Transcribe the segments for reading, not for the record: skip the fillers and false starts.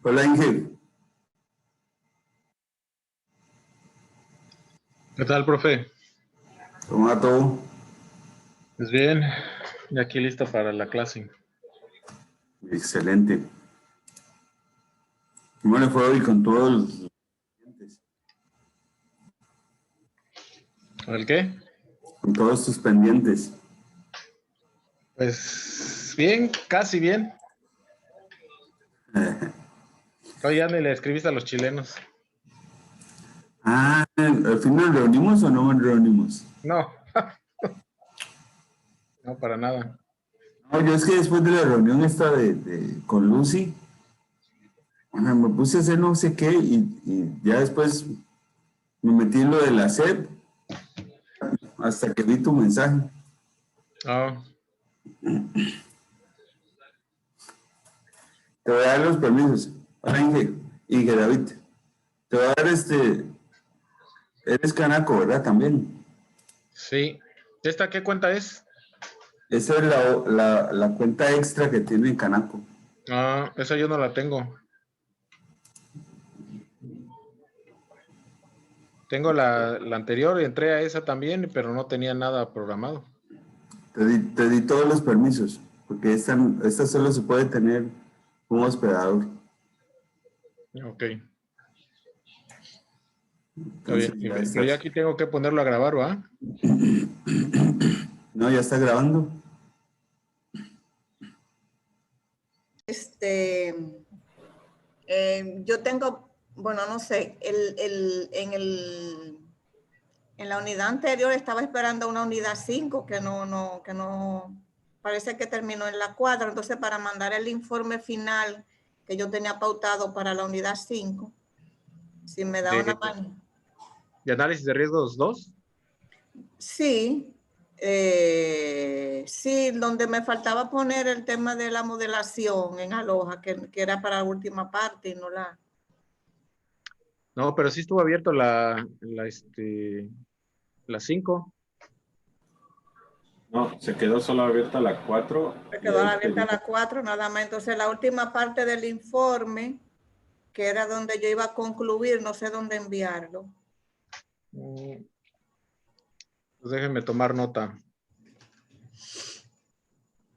Hola Inge, ¿Qué tal, profe? ¿cómo va todo? Pues bien, ya aquí listo para la clase. Excelente. ¿Cómo le fue hoy con todos los pendientes? ¿El qué? Con todos tus pendientes. Pues bien, casi bien. Hoy ya ni le escribiste a los chilenos. ¿Al fin nos reunimos o no nos reunimos? No, no, para nada. No, yo es que después de la reunión esta con Lucy, me puse a hacer no sé qué y ya después me metí en lo de la SEP hasta que vi tu mensaje. Oh, Te voy a dar los permisos. Hola Inge David. Te voy a dar eres canaco, ¿verdad? También. sí. ¿Esta qué cuenta es? Esa es la cuenta extra que tiene Canaco. Ah, esa yo no la tengo. Tengo la anterior, entré a esa también, pero no tenía nada programado. Te di todos los permisos, porque esta solo se puede tener un hospedador. Ok, está Entonces bien. ya Pero ya estás. aquí tengo que ponerlo a grabar, ¿va? No, ya está grabando. Este, yo tengo, bueno, no sé, en la unidad anterior estaba esperando una unidad 5 que no, parece que terminó en la 4, entonces para mandar el informe final que yo tenía pautado para la unidad 5, si me da una mano. ¿De análisis de riesgos 2? Sí, sí, donde me faltaba poner el tema de la modelación en Aloha, que era para la última parte y no la... No, pero sí estuvo abierto la 5. No, se quedó solo abierta la 4. Me Y quedó ahí abierta la 4 nada más. Entonces la última parte del informe, que era donde yo iba a concluir, no sé dónde enviarlo. Pues déjenme tomar nota.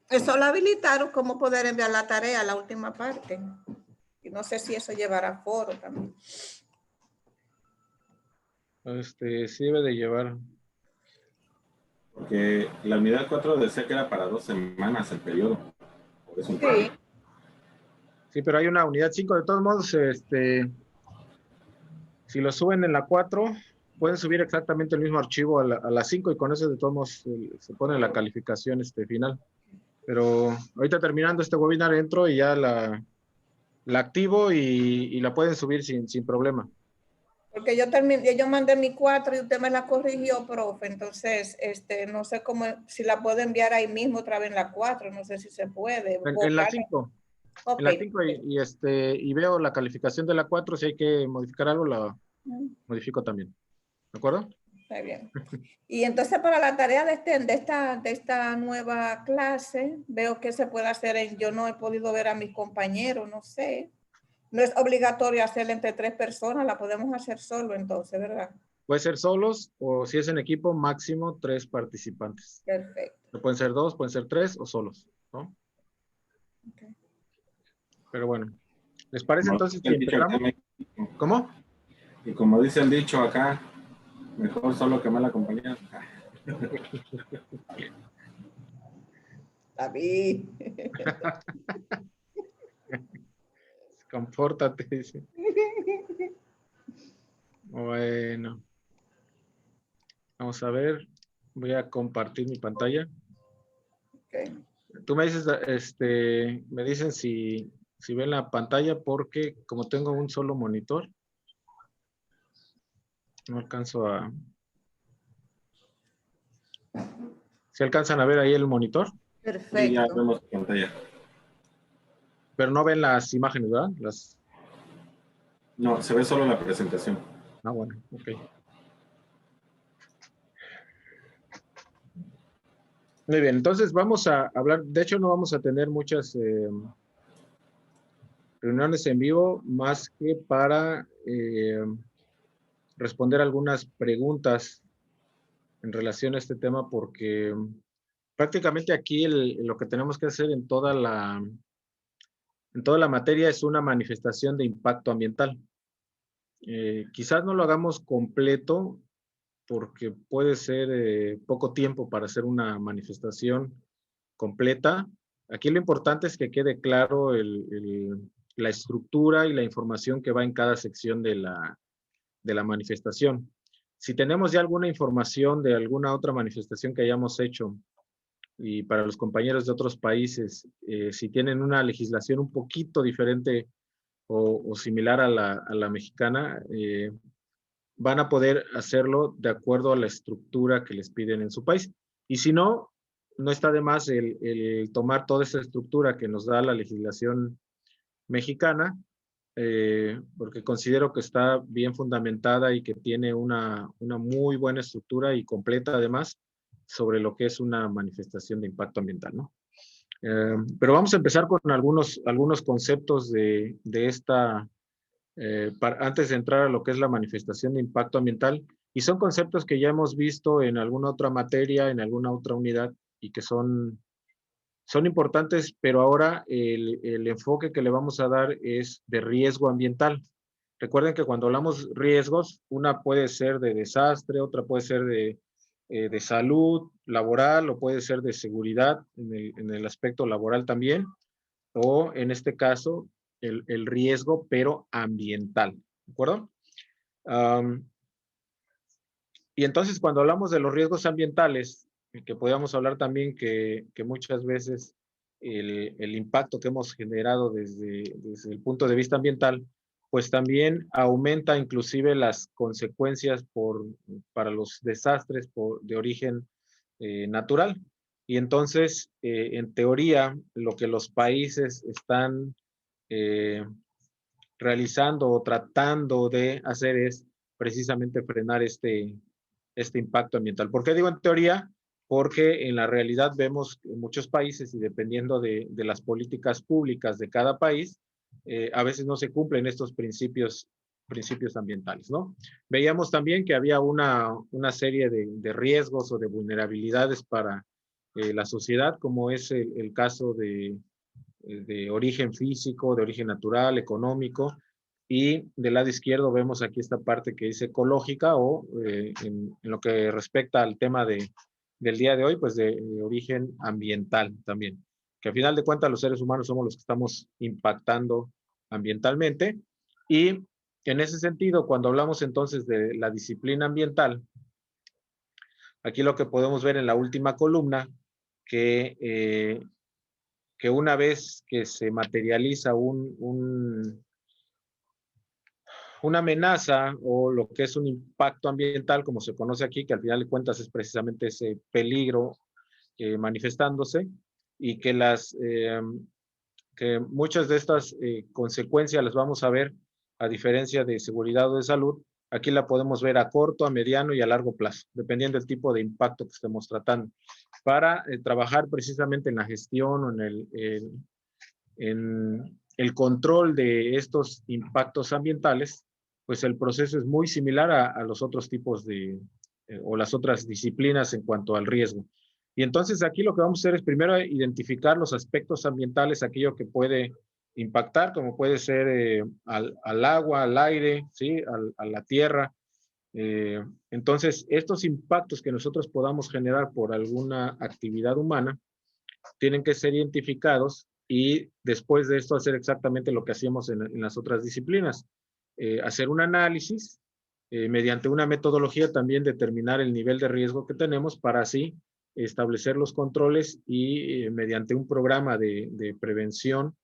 Eso lo habilitaron, cómo poder enviar la tarea, la última parte. Y no sé si eso llevará foro también. Sí debe de llevar. Porque la unidad 4 decía que era para 2 semanas el periodo. Por eso Sí. Sí, pero hay una unidad 5. De todos modos, si lo suben en la 4, pueden subir exactamente el mismo archivo a la 5 y con eso de todos modos se pone la calificación final. Pero ahorita terminando este webinar entro y ya la activo y la pueden subir sin problema. Porque yo mandé mi 4 y usted me la corrigió, profe. Entonces, no sé cómo, si la puedo enviar ahí mismo otra vez en la 4, no sé si se puede. En la 5. Ok. En la 5 y veo la calificación de la 4, si hay que modificar algo, la modifico también. ¿De acuerdo? Está bien. Y entonces para la tarea de esta nueva clase, veo que se puede hacer yo no he podido ver a mis compañeros, no sé. No es obligatorio hacerla entre 3 personas, la podemos hacer solo entonces, ¿verdad? Puede ser solos o si es en equipo, máximo 3 participantes. Perfecto. No pueden ser 2, pueden ser 3 o solos, ¿no? Okay. Pero bueno, ¿les parece como entonces dice si el dicho acá empezamos? en México, ¿Cómo? y como dice el dicho acá, mejor solo que mal acompañado. David. Compórtate, dice. Bueno, vamos a ver. Voy a compartir mi pantalla. Okay. Tú me dices, me dicen si ven la pantalla porque como tengo un solo monitor, no alcanzo a... ¿Se alcanzan a ver ahí el monitor? Y ya Perfecto. vemos la pantalla. Pero no ven las imágenes, ¿verdad? No, se ve solo la presentación. Ah, bueno, ok. Muy bien, entonces vamos a hablar, de hecho no vamos a tener muchas reuniones en vivo más que para responder algunas preguntas en relación a este tema, porque prácticamente aquí lo que tenemos que hacer en toda la materia es una manifestación de impacto ambiental. Quizás no lo hagamos completo porque puede ser poco tiempo para hacer una manifestación completa. Aquí lo importante es que quede claro la estructura y la información que va en cada sección de la manifestación. Si tenemos ya alguna información de alguna otra manifestación que hayamos hecho, y para los compañeros de otros países, si tienen una legislación un poquito diferente o similar a la mexicana, van a poder hacerlo de acuerdo a la estructura que les piden en su país. Y si no, no está de más el tomar toda esa estructura que nos da la legislación mexicana, porque considero que está bien fundamentada y que tiene una muy buena estructura y completa además sobre lo que es una manifestación de impacto ambiental, ¿no? Pero vamos a empezar con algunos conceptos de esta, antes de entrar a lo que es la manifestación de impacto ambiental, y son conceptos que ya hemos visto en alguna otra materia, en alguna otra unidad, y que son importantes, pero ahora el enfoque que le vamos a dar es de riesgo ambiental. Recuerden que cuando hablamos riesgos, una puede ser de desastre, otra puede ser de salud laboral, o puede ser de seguridad en el aspecto laboral también, o en este caso, el riesgo, pero ambiental, ¿de acuerdo? Y entonces cuando hablamos de los riesgos ambientales, que podríamos hablar también que muchas veces el impacto que hemos generado desde el punto de vista ambiental, pues también aumenta inclusive las consecuencias para los desastres de origen natural. Y entonces, en teoría, lo que los países están realizando o tratando de hacer es precisamente frenar este impacto ambiental. ¿Por qué digo en teoría? Porque en la realidad vemos en muchos países, y dependiendo de las políticas públicas de cada país, a veces no se cumplen estos principios ambientales, ¿no? Veíamos también que había una serie de riesgos o de vulnerabilidades para la sociedad, como es el caso de origen físico, de origen natural, económico, y del lado izquierdo vemos aquí esta parte que es ecológica o en lo que respecta al tema del día de hoy, pues de origen ambiental también, que al final de cuentas los seres humanos somos los que estamos impactando ambientalmente. Y en ese sentido, cuando hablamos entonces de la disciplina ambiental, aquí lo que podemos ver en la última columna, que una vez que se materializa una amenaza o lo que es un impacto ambiental, como se conoce aquí, que al final de cuentas es precisamente ese peligro manifestándose, y que muchas de estas consecuencias las vamos a ver, a diferencia de seguridad o de salud, aquí la podemos ver a corto, a mediano y a largo plazo, dependiendo del tipo de impacto que estemos tratando, para trabajar precisamente en la gestión o en el control de estos impactos ambientales. Pues el proceso es muy similar a los otros tipos o las otras disciplinas en cuanto al riesgo. Y entonces aquí lo que vamos a hacer es primero identificar los aspectos ambientales, aquello que puede impactar, como puede ser al agua, al aire, ¿sí? A la tierra. Entonces, estos impactos que nosotros podamos generar por alguna actividad humana tienen que ser identificados, y después de esto hacer exactamente lo que hacíamos en las otras disciplinas. Hacer un análisis, mediante una metodología también determinar el nivel de riesgo que tenemos para así establecer los controles y mediante un programa de prevención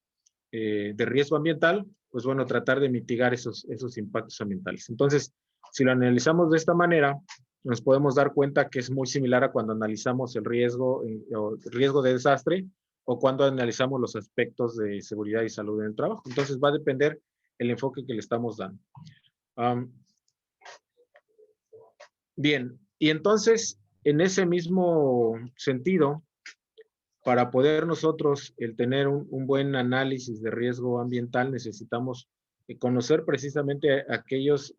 de riesgo ambiental, pues bueno, tratar de mitigar esos impactos ambientales. Entonces, si lo analizamos de esta manera, nos podemos dar cuenta que es muy similar a cuando analizamos el riesgo de desastre o cuando analizamos los aspectos de seguridad y salud en el trabajo. Entonces, va a depender el enfoque que le estamos dando. Bien, y entonces, en ese mismo sentido, para poder nosotros el tener un buen análisis de riesgo ambiental, necesitamos conocer precisamente aquellos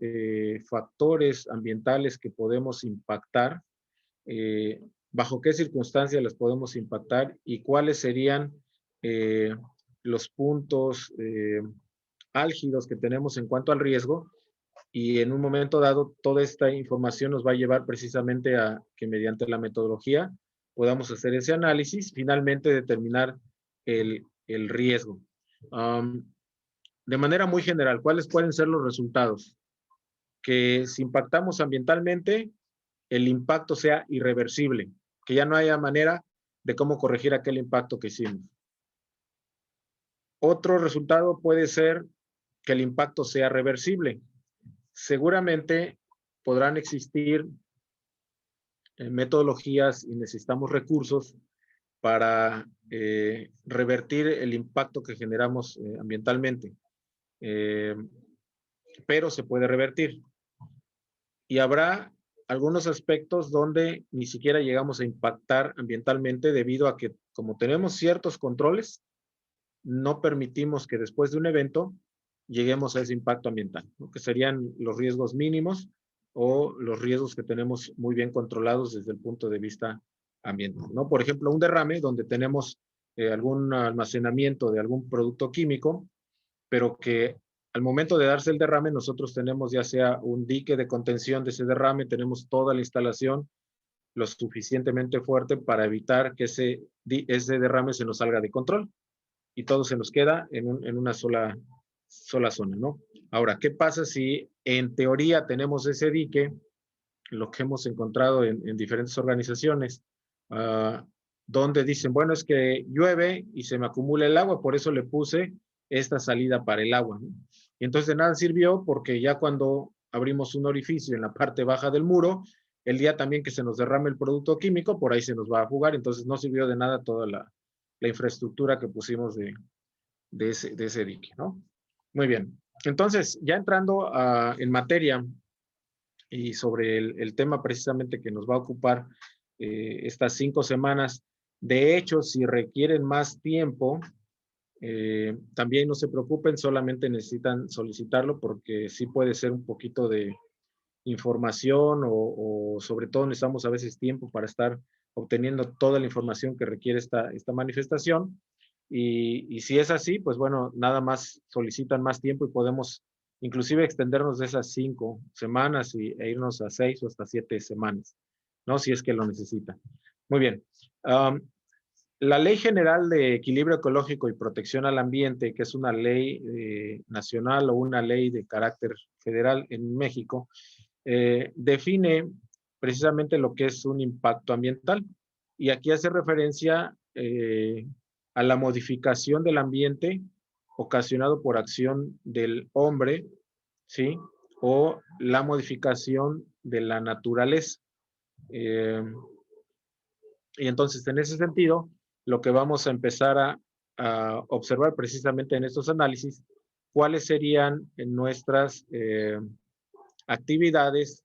factores ambientales que podemos impactar, bajo qué circunstancias las podemos impactar y cuáles serían los puntos álgidos que tenemos en cuanto al riesgo. Y en un momento dado, toda esta información nos va a llevar precisamente a que mediante la metodología podamos hacer ese análisis, finalmente determinar el riesgo. De manera muy general, ¿cuáles pueden ser los resultados? Que si impactamos ambientalmente, el impacto sea irreversible, que ya no haya manera de cómo corregir aquel impacto que hicimos. Otro resultado puede ser que el impacto sea reversible. Seguramente podrán existir metodologías y necesitamos recursos para revertir el impacto que generamos ambientalmente. Pero se puede revertir. Y habrá algunos aspectos donde ni siquiera llegamos a impactar ambientalmente debido a que, como tenemos ciertos controles, no permitimos que después de un evento lleguemos a ese impacto ambiental, ¿no? Que serían los riesgos mínimos o los riesgos que tenemos muy bien controlados desde el punto de vista ambiental, ¿no? Por ejemplo, un derrame donde tenemos algún almacenamiento de algún producto químico, pero que al momento de darse el derrame nosotros tenemos ya sea un dique de contención de ese derrame, tenemos toda la instalación lo suficientemente fuerte para evitar que ese derrame se nos salga de control y todo se nos queda en una sola zona, ¿no? Ahora, ¿qué pasa si en teoría tenemos ese dique, lo que hemos encontrado en diferentes organizaciones, donde dicen, bueno, es que llueve y se me acumula el agua, por eso le puse esta salida para el agua, ¿no? Y entonces de nada sirvió porque ya cuando abrimos un orificio en la parte baja del muro, el día también que se nos derrame el producto químico, por ahí se nos va a fugar, entonces no sirvió de nada toda la infraestructura que pusimos de ese dique, ¿no? Muy bien. Entonces, ya entrando en materia y sobre el tema precisamente que nos va a ocupar estas 5 semanas, de hecho, si requieren más tiempo, también no se preocupen, solamente necesitan solicitarlo porque sí puede ser un poquito de información o sobre todo necesitamos a veces tiempo para estar obteniendo toda la información que requiere esta manifestación. Y si es así, pues bueno, nada más solicitan más tiempo y podemos inclusive extendernos de esas 5 semanas e irnos a 6 o hasta 7 semanas, ¿no? Si es que lo necesitan. Muy bien. La Ley General de Equilibrio Ecológico y Protección al Ambiente, que es una ley nacional o una ley de carácter federal en México, define precisamente lo que es un impacto ambiental. Y aquí hace referencia a la modificación del ambiente ocasionado por acción del hombre, ¿sí? O la modificación de la naturaleza. Y entonces, en ese sentido, lo que vamos a empezar a observar precisamente en estos análisis, cuáles serían nuestras actividades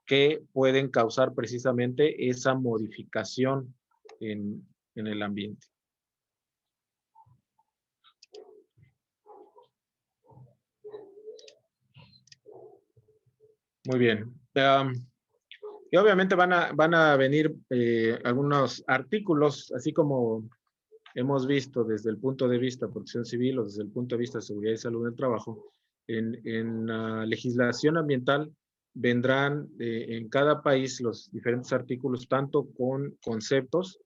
que pueden causar precisamente esa modificación en el ambiente. Muy bien. Y obviamente van a venir algunos artículos, así como hemos visto desde el punto de vista de protección civil o desde el punto de vista de seguridad y salud del trabajo. En la legislación ambiental vendrán en cada país los diferentes artículos, tanto con conceptos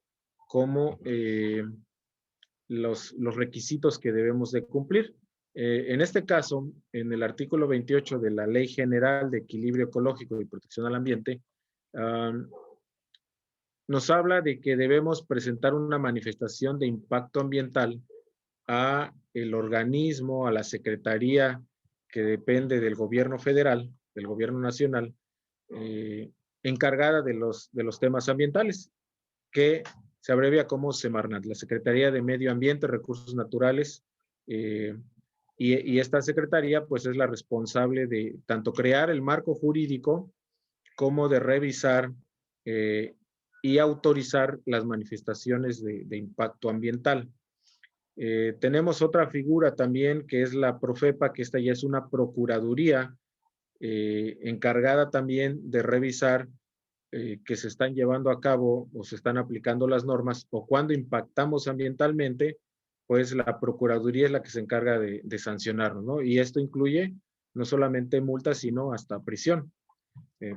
como los requisitos que debemos de cumplir. En este caso, en el artículo 28 de la Ley General de Equilibrio Ecológico y Protección al Ambiente, nos habla de que debemos presentar una manifestación de impacto ambiental a el organismo, a la secretaría que depende del gobierno federal, del gobierno nacional, encargada de los temas ambientales, que se abrevia como Semarnat, la Secretaría de Medio Ambiente, Recursos Naturales, y esta secretaría pues es la responsable de tanto crear el marco jurídico como de revisar y autorizar las manifestaciones de impacto ambiental. Tenemos otra figura también que es la Profepa, que esta ya es una procuraduría encargada también de revisar que se están llevando a cabo o se están aplicando las normas, o cuando impactamos ambientalmente, pues la Procuraduría es la que se encarga de sancionarnos, ¿no? Y esto incluye no solamente multas, sino hasta prisión.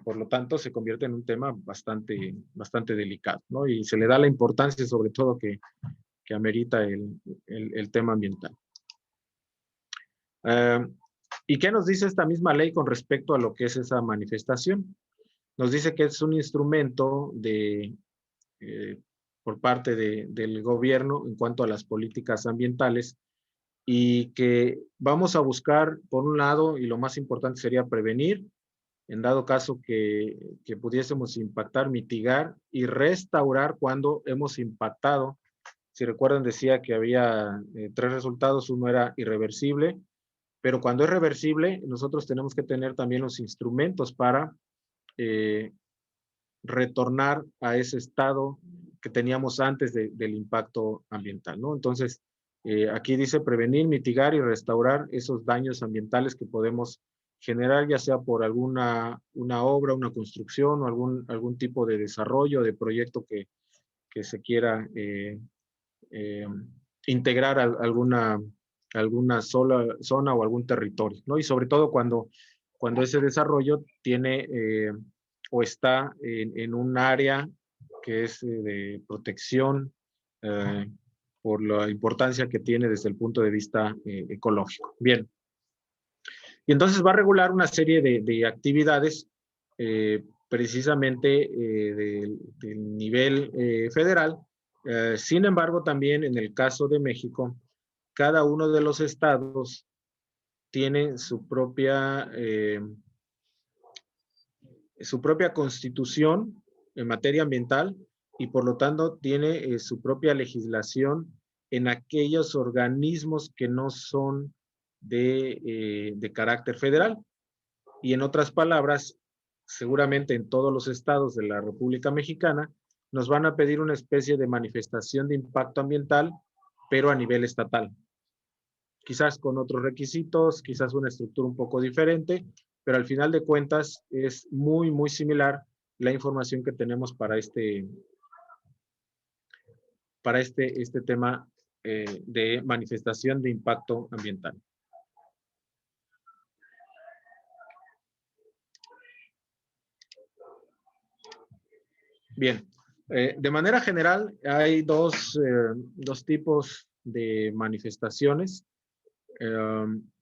Por lo tanto, se convierte en un tema bastante delicado, ¿no? Y se le da la importancia, sobre todo, que amerita el tema ambiental. ¿Y qué nos dice esta misma ley con respecto a lo que es esa manifestación? Nos dice que es un instrumento por parte del gobierno en cuanto a las políticas ambientales, y que vamos a buscar, por un lado, y lo más importante sería prevenir, en dado caso que pudiésemos impactar, mitigar y restaurar cuando hemos impactado. Si recuerdan, decía que había 3 resultados. Uno era irreversible, pero cuando es reversible, nosotros tenemos que tener también los instrumentos para retornar a ese estado que teníamos antes del impacto ambiental, ¿no? Entonces, aquí dice prevenir, mitigar y restaurar esos daños ambientales que podemos generar, ya sea por una obra, una construcción o algún tipo de desarrollo, de proyecto que se quiera integrar a alguna sola zona o algún territorio, ¿no? Y sobre todo cuando ese desarrollo tiene o está en un área que es de protección por la importancia que tiene desde el punto de vista ecológico. Bien. Y entonces va a regular una serie de actividades precisamente del nivel federal. Sin embargo, también en el caso de México, cada uno de los estados tiene su propia constitución en materia ambiental, y por lo tanto tiene su propia legislación en aquellos organismos que no son de carácter federal. Y en otras palabras, seguramente en todos los estados de la República Mexicana nos van a pedir una especie de manifestación de impacto ambiental, pero a nivel estatal. Quizás con otros requisitos, quizás una estructura un poco diferente, pero al final de cuentas es muy, muy similar la información que tenemos para este tema de manifestación de impacto ambiental. Bien, de manera general hay dos tipos de manifestaciones.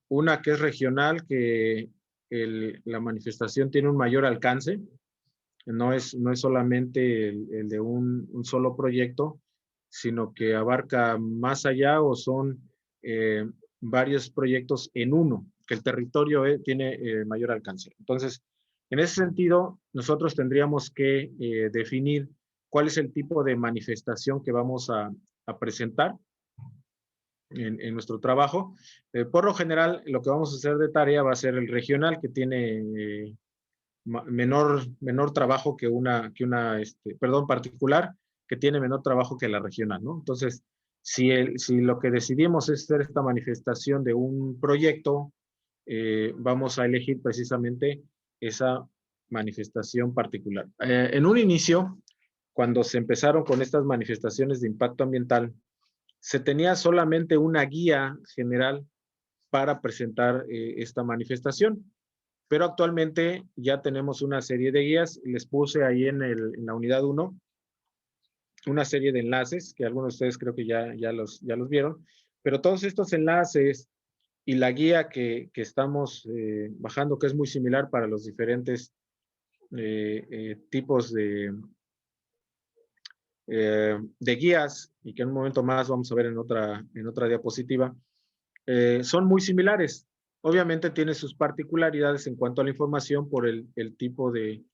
Una que es regional, que la manifestación tiene un mayor alcance, no es solamente el de un solo proyecto, sino que abarca más allá, o son varios proyectos en uno, que el territorio tiene mayor alcance. Entonces, en ese sentido, nosotros tendríamos que definir cuál es el tipo de manifestación que vamos a presentar en nuestro trabajo. Por lo general, lo que vamos a hacer de tarea va a ser el regional, que tiene menor trabajo que particular, que tiene menor trabajo que la regional, ¿no? Entonces, si lo que decidimos es hacer esta manifestación de un proyecto, vamos a elegir precisamente esa manifestación particular. En un inicio, cuando se empezaron con estas manifestaciones de impacto ambiental, se tenía solamente una guía general para presentar esta manifestación, pero actualmente ya tenemos una serie de guías. Les puse ahí en la unidad 1 una serie de enlaces que algunos de ustedes creo que ya los vieron, pero todos estos enlaces y la guía que estamos bajando, que es muy similar para los diferentes tipos de guías, y que en un momento más vamos a ver en otra diapositiva, son muy similares. Obviamente tiene sus particularidades en cuanto a la información por el tipo de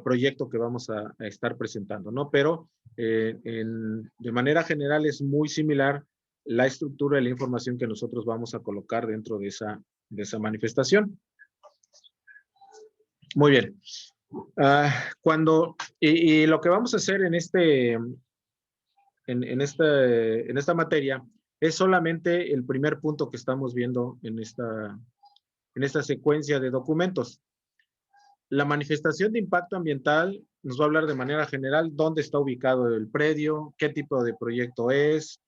proyecto que vamos a estar presentando, ¿no? Pero de manera general es muy similar la estructura de la información que nosotros vamos a colocar dentro de esa manifestación. Muy bien. Y lo que vamos a hacer en esta materia es solamente el primer punto que estamos viendo en esta secuencia de documentos. La manifestación de impacto ambiental nos va a hablar de manera general dónde está ubicado el predio, qué tipo de proyecto es,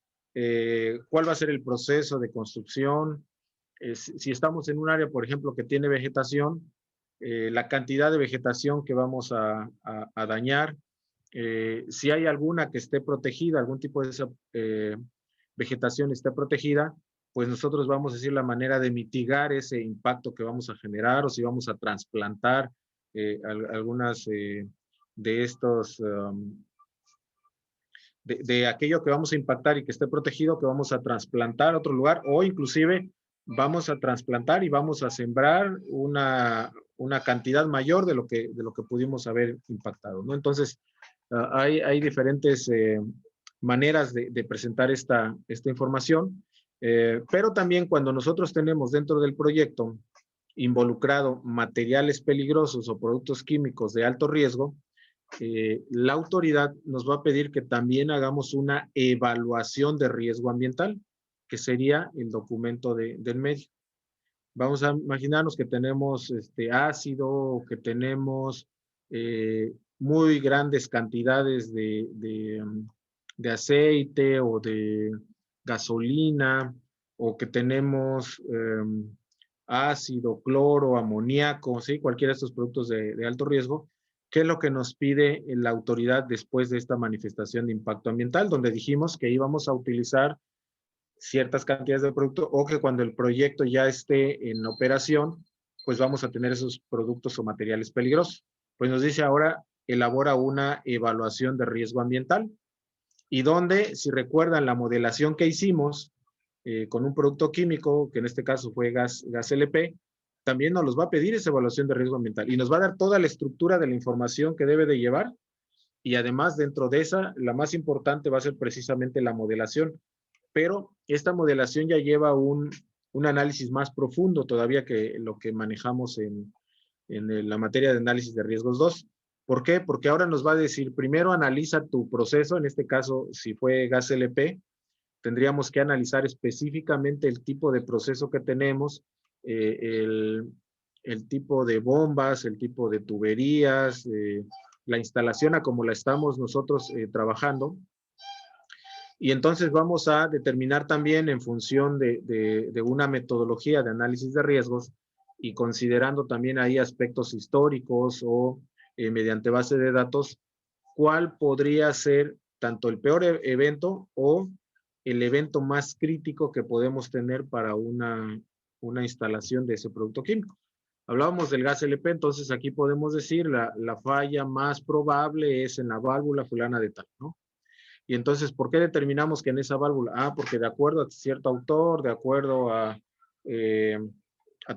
cuál va a ser el proceso de construcción, si estamos en un área, por ejemplo, que tiene vegetación, la cantidad de vegetación que vamos a dañar, si hay alguna que esté protegida, algún tipo de esa vegetación esté protegida, pues nosotros vamos a decir la manera de mitigar ese impacto que vamos a generar o si vamos a trasplantar algunas de estos, de aquello que vamos a impactar y que esté protegido, que vamos a trasplantar a otro lugar o inclusive vamos a trasplantar y vamos a sembrar una cantidad mayor de lo que pudimos haber impactado, ¿no? Entonces, hay diferentes maneras de presentar esta información, pero también cuando nosotros tenemos dentro del proyecto involucrado materiales peligrosos o productos químicos de alto riesgo, la autoridad nos va a pedir que también hagamos una evaluación de riesgo ambiental, que sería el documento del medio. Vamos a imaginarnos que tenemos ácido, que tenemos muy grandes cantidades de aceite o de gasolina, o que tenemos ácido, cloro, amoníaco, ¿sí? Cualquiera de estos productos de alto riesgo. ¿Qué es lo que nos pide la autoridad después de esta manifestación de impacto ambiental? Donde dijimos que íbamos a utilizar ciertas cantidades de producto o que cuando el proyecto ya esté en operación, pues vamos a tener esos productos o materiales peligrosos. Pues nos dice ahora, elabora una evaluación de riesgo ambiental y donde, si recuerdan la modelación que hicimos con un producto químico, que en este caso fue gas LP, también nos los va a pedir esa evaluación de riesgo ambiental y nos va a dar toda la estructura de la información que debe de llevar y además dentro de esa, la más importante va a ser precisamente la modelación, pero esta modelación ya lleva un análisis más profundo todavía que lo que manejamos en la materia de análisis de riesgos 2. ¿Por qué? Porque ahora nos va a decir, primero analiza tu proceso, en este caso, si fue gas LP, tendríamos que analizar específicamente el tipo de proceso que tenemos, el tipo de bombas, el tipo de tuberías, la instalación a como la estamos nosotros trabajando. Y entonces vamos a determinar también en función de una metodología de análisis de riesgos y considerando también ahí aspectos históricos o mediante base de datos, cuál podría ser tanto el peor evento o el evento más crítico que podemos tener para una instalación de ese producto químico. Hablábamos del gas LP, entonces aquí podemos decir la falla más probable es en la válvula fulana de tal, ¿no? Y entonces, ¿por qué determinamos que en esa válvula? Ah, porque de acuerdo a cierto autor, de acuerdo a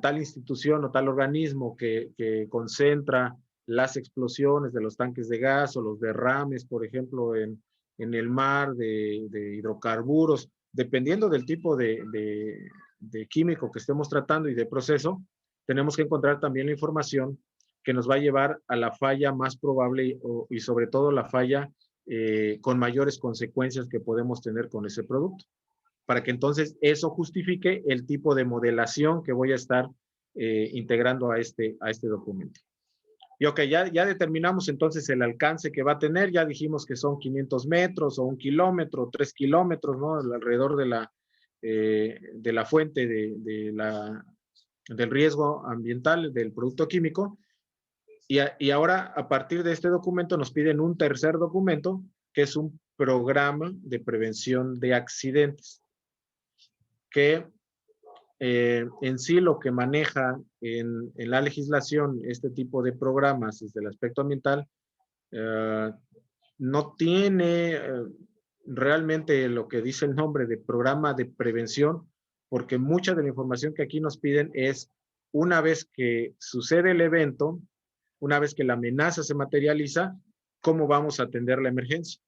tal institución o tal organismo que concentra las explosiones de los tanques de gas o los derrames, por ejemplo, en el mar de hidrocarburos, dependiendo del tipo de químico que estemos tratando y de proceso, tenemos que encontrar también la información que nos va a llevar a la falla más probable y sobre todo la falla con mayores consecuencias que podemos tener con ese producto, para que entonces eso justifique el tipo de modelación que voy a estar integrando a este documento. Y ok, ya determinamos entonces el alcance que va a tener, ya dijimos que son 500 metros o 1 kilómetro, 3 kilómetros, ¿no? Alrededor de la fuente del riesgo ambiental del producto químico. Y ahora, a partir de este documento, nos piden un tercer documento, que es un programa de prevención de accidentes, que en sí lo que maneja en la legislación este tipo de programas desde el aspecto ambiental, no tiene realmente lo que dice el nombre de programa de prevención, porque mucha de la información que aquí nos piden es una vez que sucede el evento, una vez que la amenaza se materializa, ¿cómo vamos a atender la emergencia?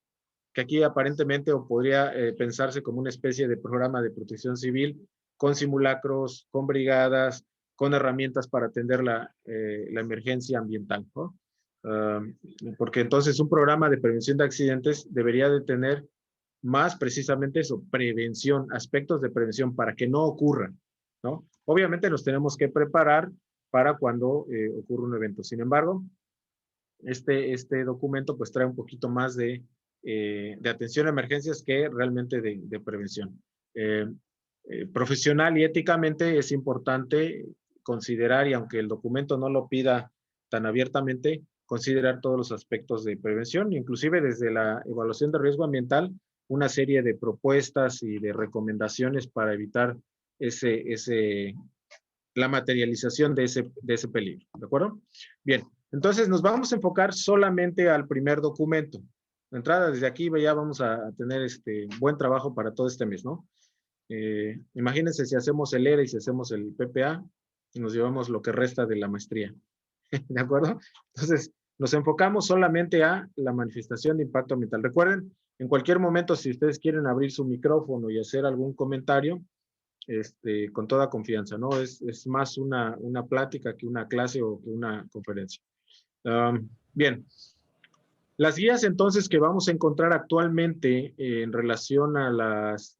Que aquí aparentemente o podría pensarse como una especie de programa de protección civil con simulacros, con brigadas, con herramientas para atender la emergencia ambiental, ¿no? Porque entonces un programa de prevención de accidentes debería de tener más precisamente eso, prevención, aspectos de prevención para que no ocurran, ¿no? Obviamente nos tenemos que preparar para cuando ocurra un evento. Sin embargo, este documento pues trae un poquito más de atención a emergencias que realmente de prevención. Profesional y éticamente es importante considerar, y aunque el documento no lo pida tan abiertamente, considerar todos los aspectos de prevención, inclusive desde la evaluación de riesgo ambiental, una serie de propuestas y de recomendaciones para evitar la materialización de ese peligro, ¿de acuerdo? Bien, entonces nos vamos a enfocar solamente al primer documento. De entrada, desde aquí ya vamos a tener buen trabajo para todo este mes, ¿no? Imagínense si hacemos el ERA y si hacemos el PPA y nos llevamos lo que resta de la maestría, ¿de acuerdo? Entonces, nos enfocamos solamente a la manifestación de impacto ambiental. Recuerden, en cualquier momento, si ustedes quieren abrir su micrófono y hacer algún comentario, con toda confianza, ¿no? Es más una plática que una clase o que una conferencia. Bien. Las guías entonces que vamos a encontrar actualmente en relación a las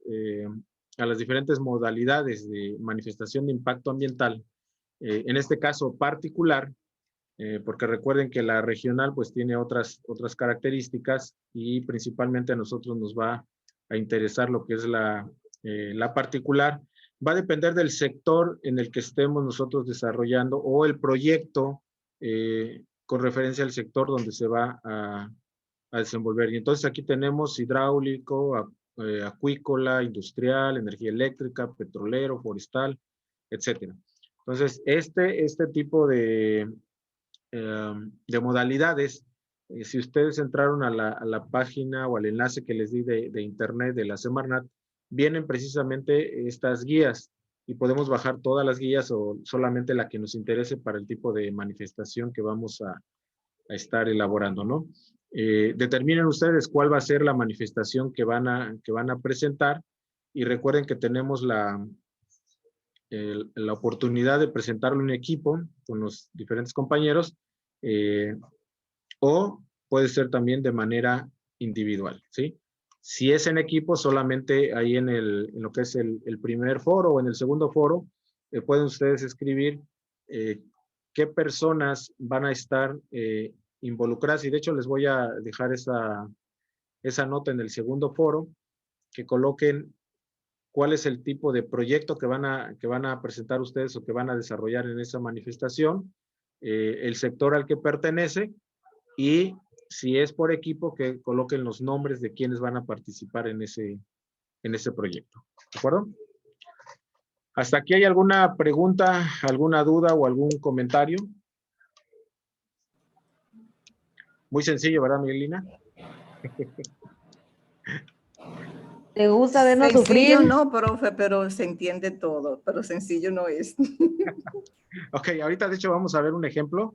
diferentes modalidades de manifestación de impacto ambiental, en este caso particular, porque recuerden que la regional pues tiene otras características y principalmente a nosotros nos va a interesar lo que es la particular. Va a depender del sector en el que estemos nosotros desarrollando o el proyecto con referencia al sector donde se va a desenvolver. Y entonces aquí tenemos hidráulico, acuícola, industrial, energía eléctrica, petrolero, forestal, etcétera. Entonces, este tipo de modalidades, si ustedes entraron a la página o al enlace que les di de internet de la Semarnat, vienen precisamente estas guías y podemos bajar todas las guías o solamente la que nos interese para el tipo de manifestación que vamos a estar elaborando, ¿no? Determinen ustedes cuál va a ser la manifestación que van a presentar y recuerden que tenemos la oportunidad de presentarlo en equipo con los diferentes compañeros o puede ser también de manera individual, ¿sí? Si es en equipo, solamente ahí en lo que es el primer foro o en el segundo foro, pueden ustedes escribir qué personas van a estar involucradas. Y de hecho les voy a dejar esa nota en el segundo foro, que coloquen cuál es el tipo de proyecto que van a presentar ustedes o que van a desarrollar en esa manifestación, el sector al que pertenece y si es por equipo, que coloquen los nombres de quienes van a participar en ese proyecto. ¿De acuerdo? ¿Hasta aquí hay alguna pregunta, alguna duda o algún comentario? Muy sencillo, ¿verdad, Miguelina? ¿Te gusta vernos Sencillo sufrir? no, profe, pero se entiende todo, pero sencillo no es. Ok, ahorita de hecho vamos a ver un ejemplo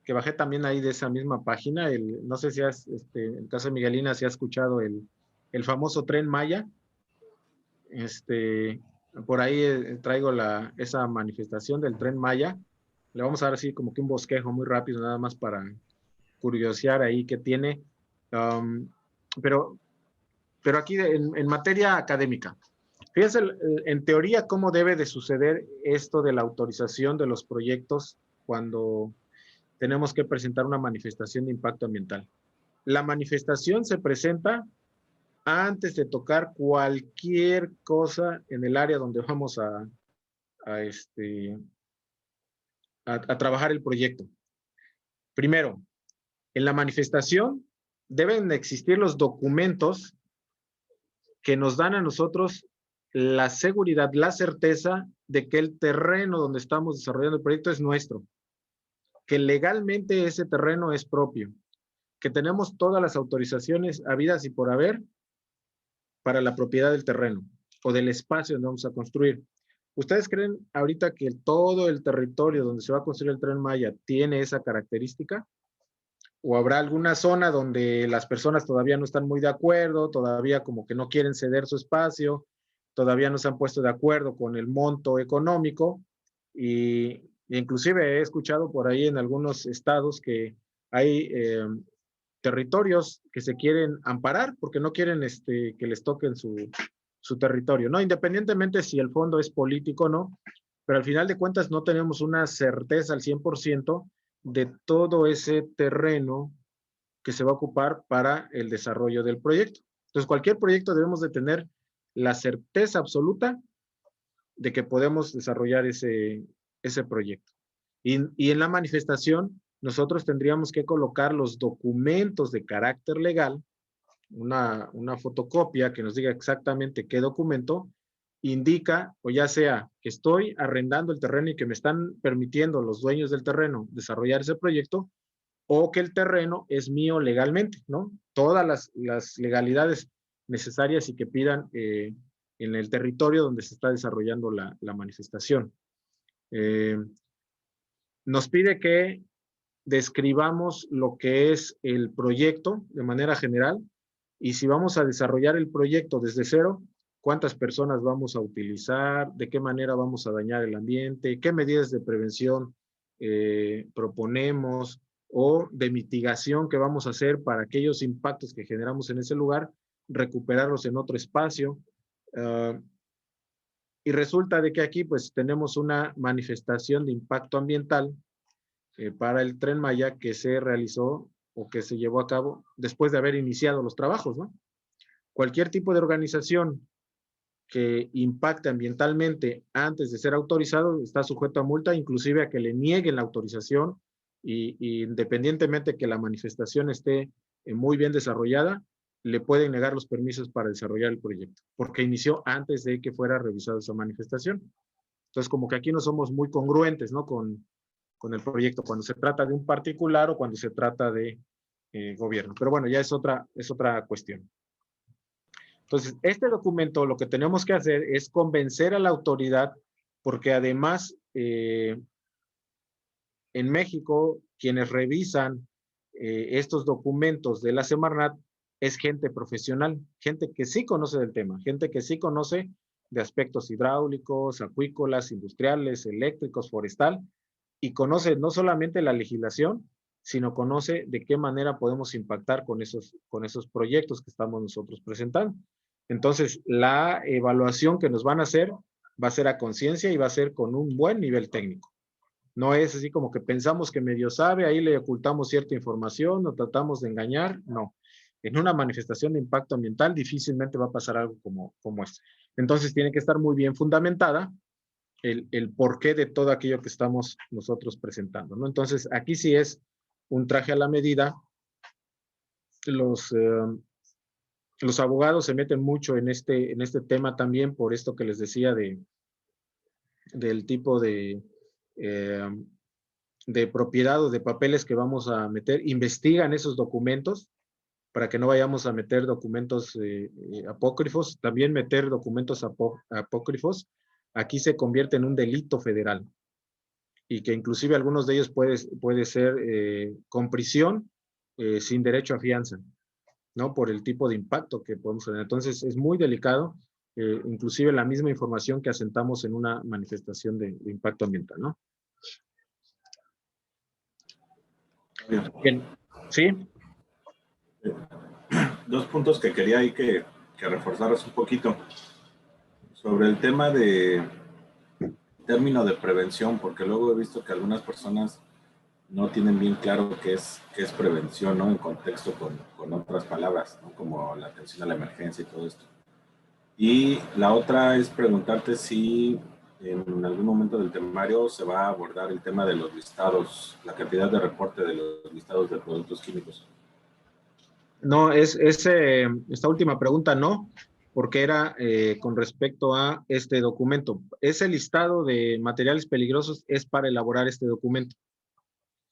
que bajé también ahí de esa misma página. No sé si en el caso de Miguelina, si has escuchado el famoso Tren Maya. Por ahí traigo esa manifestación del Tren Maya. Le vamos a dar así como que un bosquejo muy rápido, nada más para curiosear ahí qué tiene. Pero aquí en materia académica, fíjense en teoría cómo debe de suceder esto de la autorización de los proyectos cuando tenemos que presentar una manifestación de impacto ambiental. La manifestación se presenta antes de tocar cualquier cosa en el área donde vamos a trabajar el proyecto. Primero, en la manifestación deben existir los documentos que nos dan a nosotros la seguridad, la certeza de que el terreno donde estamos desarrollando el proyecto es nuestro, que legalmente ese terreno es propio, que tenemos todas las autorizaciones habidas y por haber para la propiedad del terreno o del espacio donde vamos a construir. ¿Ustedes creen ahorita que todo el territorio donde se va a construir el Tren Maya tiene esa característica? ¿O habrá alguna zona donde las personas todavía no están muy de acuerdo, todavía como que no quieren ceder su espacio, todavía no se han puesto de acuerdo con el monto económico? Y inclusive he escuchado por ahí en algunos estados que hay territorios que se quieren amparar porque no quieren que les toquen su territorio, ¿no? Independientemente si el fondo es político o no, pero al final de cuentas no tenemos una certeza al 100% de todo ese terreno que se va a ocupar para el desarrollo del proyecto. Entonces, cualquier proyecto debemos de tener la certeza absoluta de que podemos desarrollar ese proyecto. Y en la manifestación, nosotros tendríamos que colocar los documentos de carácter legal, una fotocopia que nos diga exactamente qué documento indica, o ya sea que estoy arrendando el terreno y que me están permitiendo los dueños del terreno desarrollar ese proyecto, o que el terreno es mío legalmente, ¿no? Todas las legalidades necesarias y que pidan en el territorio donde se está desarrollando la manifestación. Nos pide que describamos lo que es el proyecto de manera general y si vamos a desarrollar el proyecto desde cero, cuántas personas vamos a utilizar, de qué manera vamos a dañar el ambiente, qué medidas de prevención proponemos o de mitigación que vamos a hacer para aquellos impactos que generamos en ese lugar, recuperarlos en otro espacio. Y resulta de que aquí pues tenemos una manifestación de impacto ambiental para el Tren Maya que se realizó o que se llevó a cabo después de haber iniciado los trabajos, ¿no? Cualquier tipo de organización que impacte ambientalmente antes de ser autorizado está sujeto a multa, inclusive a que le nieguen la autorización y independientemente que la manifestación esté muy bien desarrollada, le pueden negar los permisos para desarrollar el proyecto, porque inició antes de que fuera revisada esa manifestación. Entonces, como que aquí no somos muy congruentes, ¿no? Con el proyecto, cuando se trata de un particular o cuando se trata de gobierno. Pero bueno, ya es otra cuestión. Entonces, este documento lo que tenemos que hacer es convencer a la autoridad, porque además en México, quienes revisan estos documentos de la Semarnat es gente profesional, gente que sí conoce del tema, gente que sí conoce de aspectos hidráulicos, acuícolas, industriales, eléctricos, forestal, y conoce no solamente la legislación, sino conoce de qué manera podemos impactar con esos proyectos que estamos nosotros presentando. Entonces, la evaluación que nos van a hacer va a ser a conciencia y va a ser con un buen nivel técnico. No es así como que pensamos que medio sabe, ahí le ocultamos cierta información o tratamos de engañar, no. En una manifestación de impacto ambiental difícilmente va a pasar algo como esto. Entonces tiene que estar muy bien fundamentada el porqué de todo aquello que estamos nosotros presentando, ¿no? Entonces aquí sí es un traje a la medida. Los abogados se meten mucho en este tema también por esto que les decía del tipo de propiedad o de papeles que vamos a meter. Investigan esos documentos para que no vayamos a meter documentos apócrifos. También meter documentos apócrifos aquí se convierte en un delito federal y que inclusive algunos de ellos puede ser con prisión sin derecho a fianza, ¿no? Por el tipo de impacto que podemos tener. Entonces es muy delicado, inclusive la misma información que asentamos en una manifestación de impacto ambiental, ¿no? Bien, ¿sí? Dos puntos que quería ahí que reforzaras un poquito. Sobre el tema de término de prevención, porque luego he visto que algunas personas no tienen bien claro qué es prevención, ¿no? En contexto con otras palabras, ¿no? Como la atención a la emergencia y todo esto. Y la otra es preguntarte si en algún momento del temario se va a abordar el tema de los listados, la cantidad de reporte de los listados de productos químicos. No, esta última pregunta no, porque era con respecto a este documento. Ese listado de materiales peligrosos es para elaborar este documento,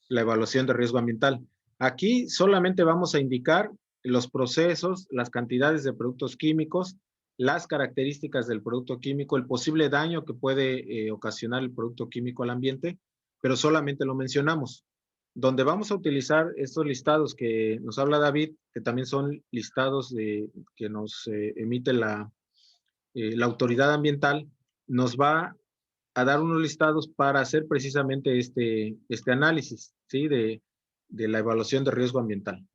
la evaluación de riesgo ambiental. Aquí solamente vamos a indicar los procesos, las cantidades de productos químicos, las características del producto químico, el posible daño que puede ocasionar el producto químico al ambiente, pero solamente lo mencionamos. Donde vamos a utilizar estos listados que nos habla David, que también son listados que nos emite la autoridad ambiental, nos va a dar unos listados para hacer precisamente este análisis, ¿sí? De de la evaluación de riesgo ambiental.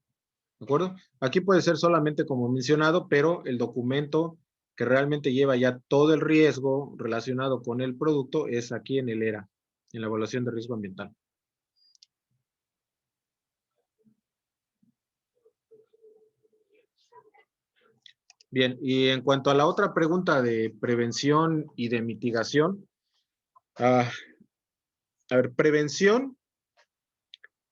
¿De acuerdo? Aquí puede ser solamente como mencionado, pero el documento que realmente lleva ya todo el riesgo relacionado con el producto es aquí en el ERA, en la evaluación de riesgo ambiental. Bien, y en cuanto a la otra pregunta de prevención y de mitigación, a ver, prevención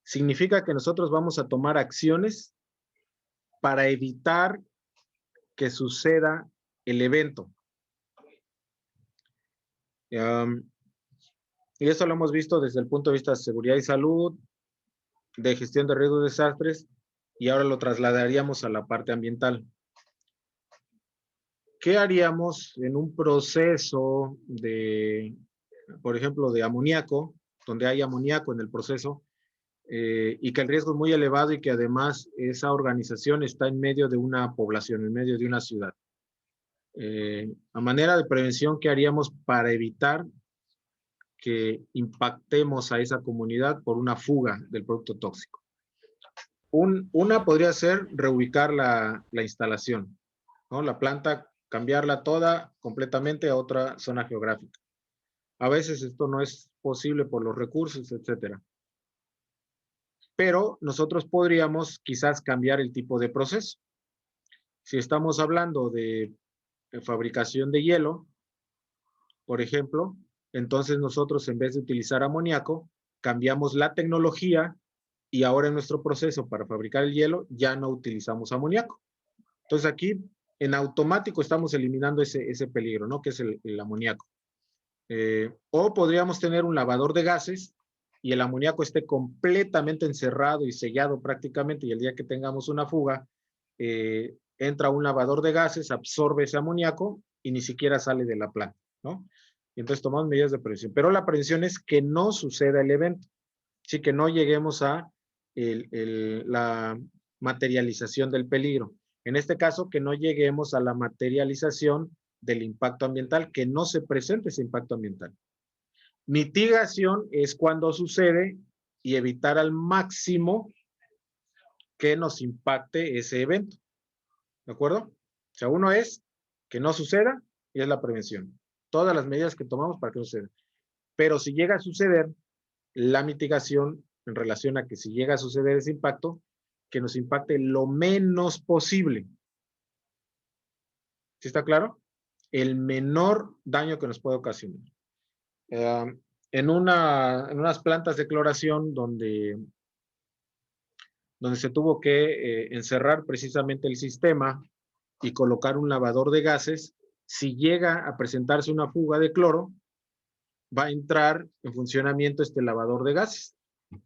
significa que nosotros vamos a tomar acciones para evitar que suceda el evento. Y eso lo hemos visto desde el punto de vista de seguridad y salud, de gestión de riesgos y desastres, y ahora lo trasladaríamos a la parte ambiental. ¿Qué haríamos en un proceso de, por ejemplo, de amoníaco, donde hay amoníaco en el proceso, y que el riesgo es muy elevado y que además esa organización está en medio de una población, en medio de una ciudad? A manera de prevención, ¿qué haríamos para evitar que impactemos a esa comunidad por una fuga del producto tóxico? Una podría ser reubicar la instalación, ¿no? La planta, cambiarla toda completamente a otra zona geográfica. A veces esto no es posible por los recursos, etcétera. Pero nosotros podríamos quizás cambiar el tipo de proceso. Si estamos hablando de fabricación de hielo, por ejemplo, entonces nosotros en vez de utilizar amoníaco, cambiamos la tecnología y ahora en nuestro proceso para fabricar el hielo ya no utilizamos amoníaco. Entonces aquí en automático estamos eliminando ese peligro, ¿no? Que es el amoníaco. O podríamos tener un lavador de gases y el amoníaco esté completamente encerrado y sellado prácticamente, y el día que tengamos una fuga, entra un lavador de gases, absorbe ese amoníaco y ni siquiera sale de la planta, ¿no? Y entonces tomamos medidas de prevención. Pero la prevención es que no suceda el evento, sí, que no lleguemos a la materialización del peligro. En este caso, que no lleguemos a la materialización del impacto ambiental, que no se presente ese impacto ambiental. Mitigación es cuando sucede y evitar al máximo que nos impacte ese evento. ¿De acuerdo? O sea, uno es que no suceda y es la prevención. Todas las medidas que tomamos para que no suceda. Pero si llega a suceder, la mitigación en relación a que si llega a suceder ese impacto, que nos impacte lo menos posible. ¿Sí está claro? El menor daño que nos puede ocasionar. En unas plantas de cloración donde se tuvo que encerrar precisamente el sistema y colocar un lavador de gases, si llega a presentarse una fuga de cloro, va a entrar en funcionamiento este lavador de gases.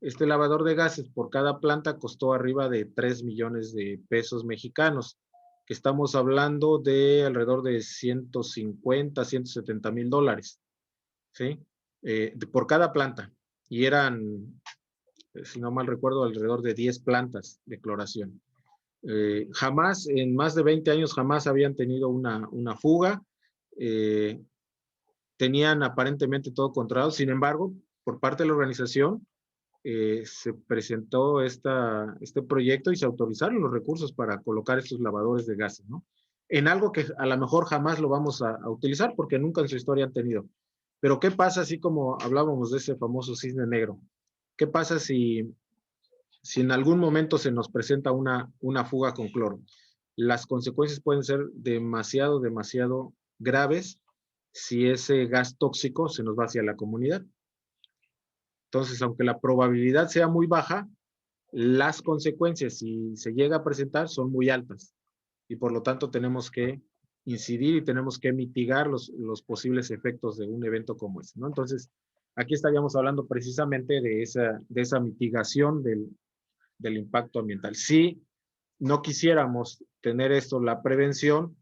Este lavador de gases por cada planta costó arriba de 3 millones de pesos mexicanos, que estamos hablando de alrededor de 150, 170 mil dólares, ¿sí? Por cada planta. Y eran, si no mal recuerdo, alrededor de 10 plantas de cloración. Jamás, en más de 20 años, jamás habían tenido una fuga. Tenían aparentemente todo controlado. Sin embargo, por parte de la organización, se presentó este proyecto y se autorizaron los recursos para colocar estos lavadores de gases, ¿no? En algo que a lo mejor jamás lo vamos a utilizar porque nunca en su historia han tenido. Pero ¿qué pasa, así como hablábamos de ese famoso cisne negro? ¿Qué pasa si en algún momento se nos presenta una fuga con cloro? Las consecuencias pueden ser demasiado graves si ese gas tóxico se nos va hacia la comunidad. Entonces, aunque la probabilidad sea muy baja, las consecuencias, si se llega a presentar, son muy altas. Y por lo tanto tenemos que incidir y tenemos que mitigar los posibles efectos de un evento como este, ¿no? Entonces, aquí estaríamos hablando precisamente de esa mitigación del impacto ambiental. Si no quisiéramos tener esto, la prevención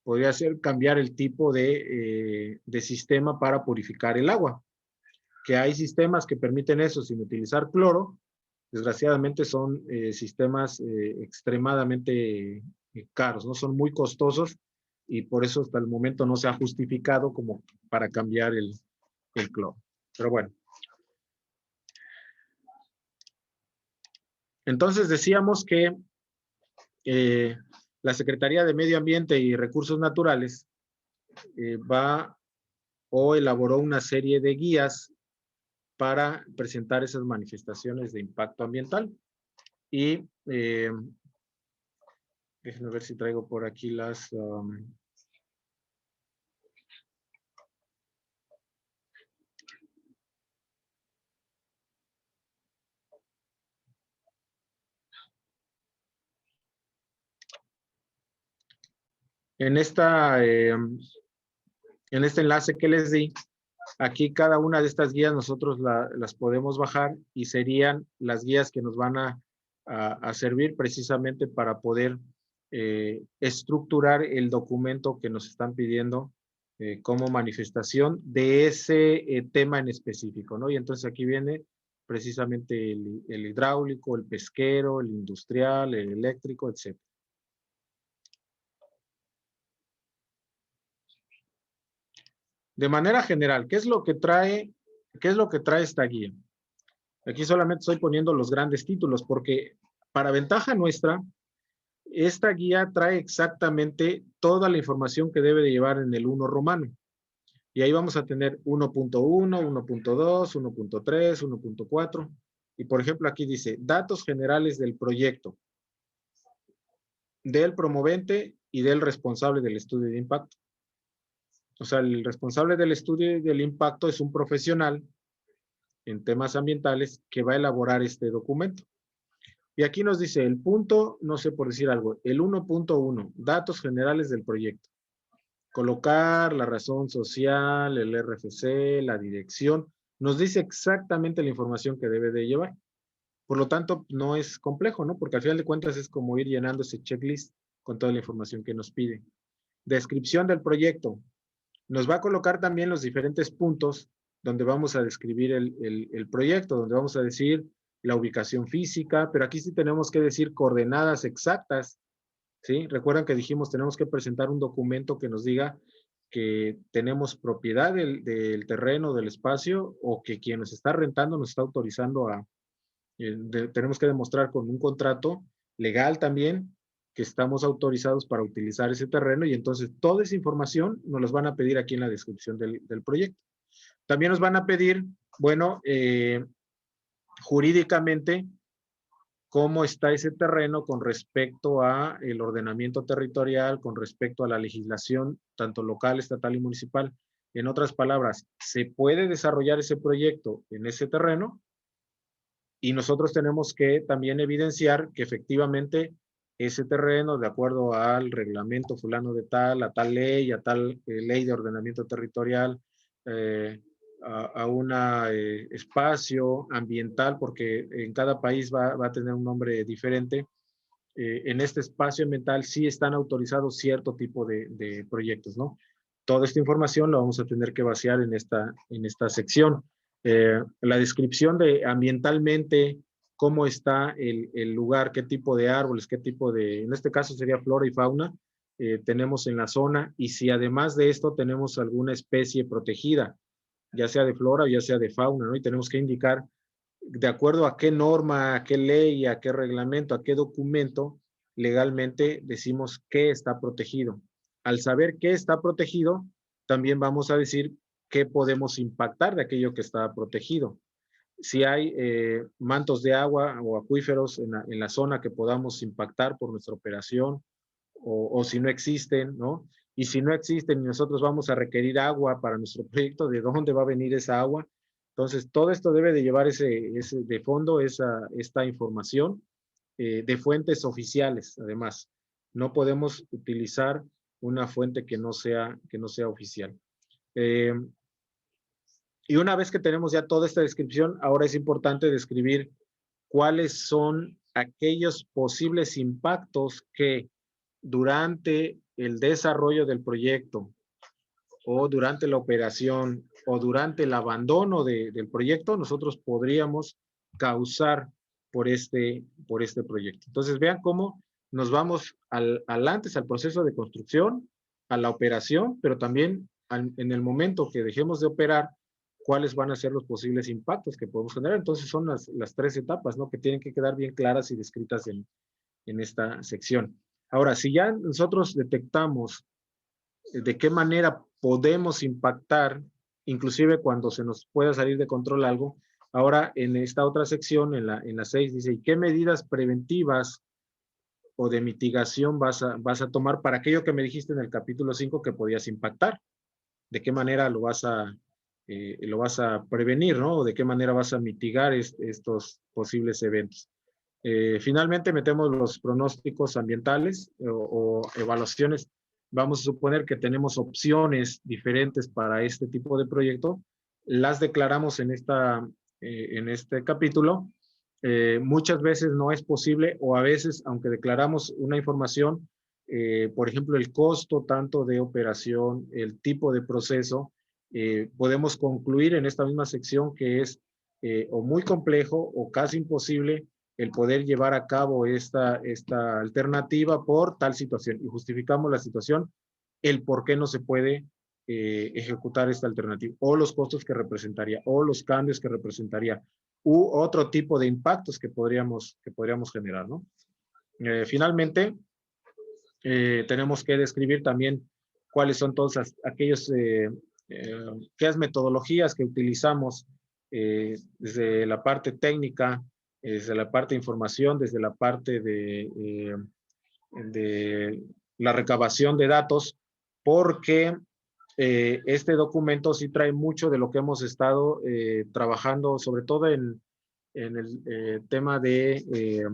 podría ser cambiar el tipo de sistema para purificar el agua, que hay sistemas que permiten eso sin utilizar cloro. Desgraciadamente son sistemas extremadamente caros, ¿no? Son muy costosos y por eso hasta el momento no se ha justificado como para cambiar el cloro. Pero bueno. Entonces decíamos que la Secretaría de Medio Ambiente y Recursos Naturales va o elaboró una serie de guías para presentar esas manifestaciones de impacto ambiental. Y déjenme ver si traigo por aquí las... en este enlace que les di, aquí cada una de estas guías nosotros las podemos bajar y serían las guías que nos van a servir precisamente para poder estructurar el documento que nos están pidiendo como manifestación de ese tema en específico, ¿no? Y entonces aquí viene precisamente el hidráulico, el pesquero, el industrial, el eléctrico, etc. De manera general, ¿qué es lo que trae esta guía? Aquí solamente estoy poniendo los grandes títulos porque para ventaja nuestra, esta guía trae exactamente toda la información que debe de llevar en el 1 romano. Y ahí vamos a tener 1.1, 1.2, 1.3, 1.4. Y por ejemplo aquí dice, datos generales del proyecto, del promovente y del responsable del estudio de impacto. O sea, el responsable del estudio del impacto es un profesional en temas ambientales que va a elaborar este documento. Y aquí nos dice el punto, no sé por decir algo, el 1.1, datos generales del proyecto. Colocar la razón social, el RFC, la dirección, nos dice exactamente la información que debe de llevar. Por lo tanto, no es complejo, ¿no? Porque al final de cuentas es como ir llenando ese checklist con toda la información que nos pide. Descripción del proyecto. Nos va a colocar también los diferentes puntos donde vamos a describir el proyecto, donde vamos a decir la ubicación física, pero aquí sí tenemos que decir coordenadas exactas, ¿sí? Recuerdan que dijimos tenemos que presentar un documento que nos diga que tenemos propiedad del terreno, del espacio, o que quien nos está rentando nos está autorizando tenemos que demostrar con un contrato legal también que estamos autorizados para utilizar ese terreno y entonces toda esa información nos las van a pedir aquí en la descripción del proyecto. También nos van a pedir, bueno, jurídicamente, cómo está ese terreno con respecto a el ordenamiento territorial, con respecto a la legislación, tanto local, estatal y municipal. En otras palabras, ¿se puede desarrollar ese proyecto en ese terreno? Y nosotros tenemos que también evidenciar que efectivamente ese terreno, de acuerdo al reglamento fulano de tal, a tal ley, a tal ley de ordenamiento territorial, a un espacio ambiental, porque en cada país va a tener un nombre diferente. En este espacio ambiental sí están autorizados cierto tipo de proyectos, ¿no? Toda esta información la vamos a tener que vaciar en esta sección. La descripción de ambientalmente, cómo está el lugar, qué tipo de árboles, qué tipo de, en este caso sería flora y fauna, tenemos en la zona, y si además de esto tenemos alguna especie protegida, ya sea de flora o ya sea de fauna, ¿no? Y tenemos que indicar de acuerdo a qué norma, a qué ley, a qué reglamento, a qué documento legalmente decimos qué está protegido. Al saber qué está protegido, también vamos a decir qué podemos impactar de aquello que está protegido. Si hay mantos de agua o acuíferos en la zona que podamos impactar por nuestra operación, o si no existen, ¿no? Y si no existen y nosotros vamos a requerir agua para nuestro proyecto, ¿de dónde va a venir esa agua? Entonces, todo esto debe de llevar de fondo esta información de fuentes oficiales, además. No podemos utilizar una fuente que no sea oficial. Y una vez que tenemos ya toda esta descripción, ahora es importante describir cuáles son aquellos posibles impactos que durante el desarrollo del proyecto o durante la operación o durante el abandono del proyecto, nosotros podríamos causar por este proyecto. Entonces vean cómo nos vamos al proceso de construcción, a la operación, pero también en el momento que dejemos de operar, cuáles van a ser los posibles impactos que podemos generar. Entonces son las 3 etapas, ¿no? Que tienen que quedar bien claras y descritas en esta sección. Ahora, si ya nosotros detectamos de qué manera podemos impactar, inclusive cuando se nos pueda salir de control algo, ahora en esta otra sección, en la 6, dice, ¿y qué medidas preventivas o de mitigación vas a tomar para aquello que me dijiste en el capítulo 5 que podías impactar? ¿De qué manera lo vas a prevenir, ¿no? ¿O de qué manera vas a mitigar estos posibles eventos? Finalmente metemos los pronósticos ambientales o evaluaciones. Vamos a suponer que tenemos opciones diferentes para este tipo de proyecto. Las declaramos en este capítulo. Muchas veces no es posible, o a veces, aunque declaramos una información, por ejemplo, el costo tanto de operación, el tipo de proceso, podemos concluir en esta misma sección que es o muy complejo o casi imposible el poder llevar a cabo esta alternativa por tal situación, y justificamos la situación, el por qué no se puede ejecutar esta alternativa, o los costos que representaría, o los cambios que representaría, u otro tipo de impactos que podríamos generar, ¿no? Finalmente, tenemos que describir también cuáles son todas aquellas metodologías que utilizamos desde la parte técnica, desde la parte de información, desde la parte de la recabación de datos, porque este documento sí trae mucho de lo que hemos estado trabajando, sobre todo en el tema de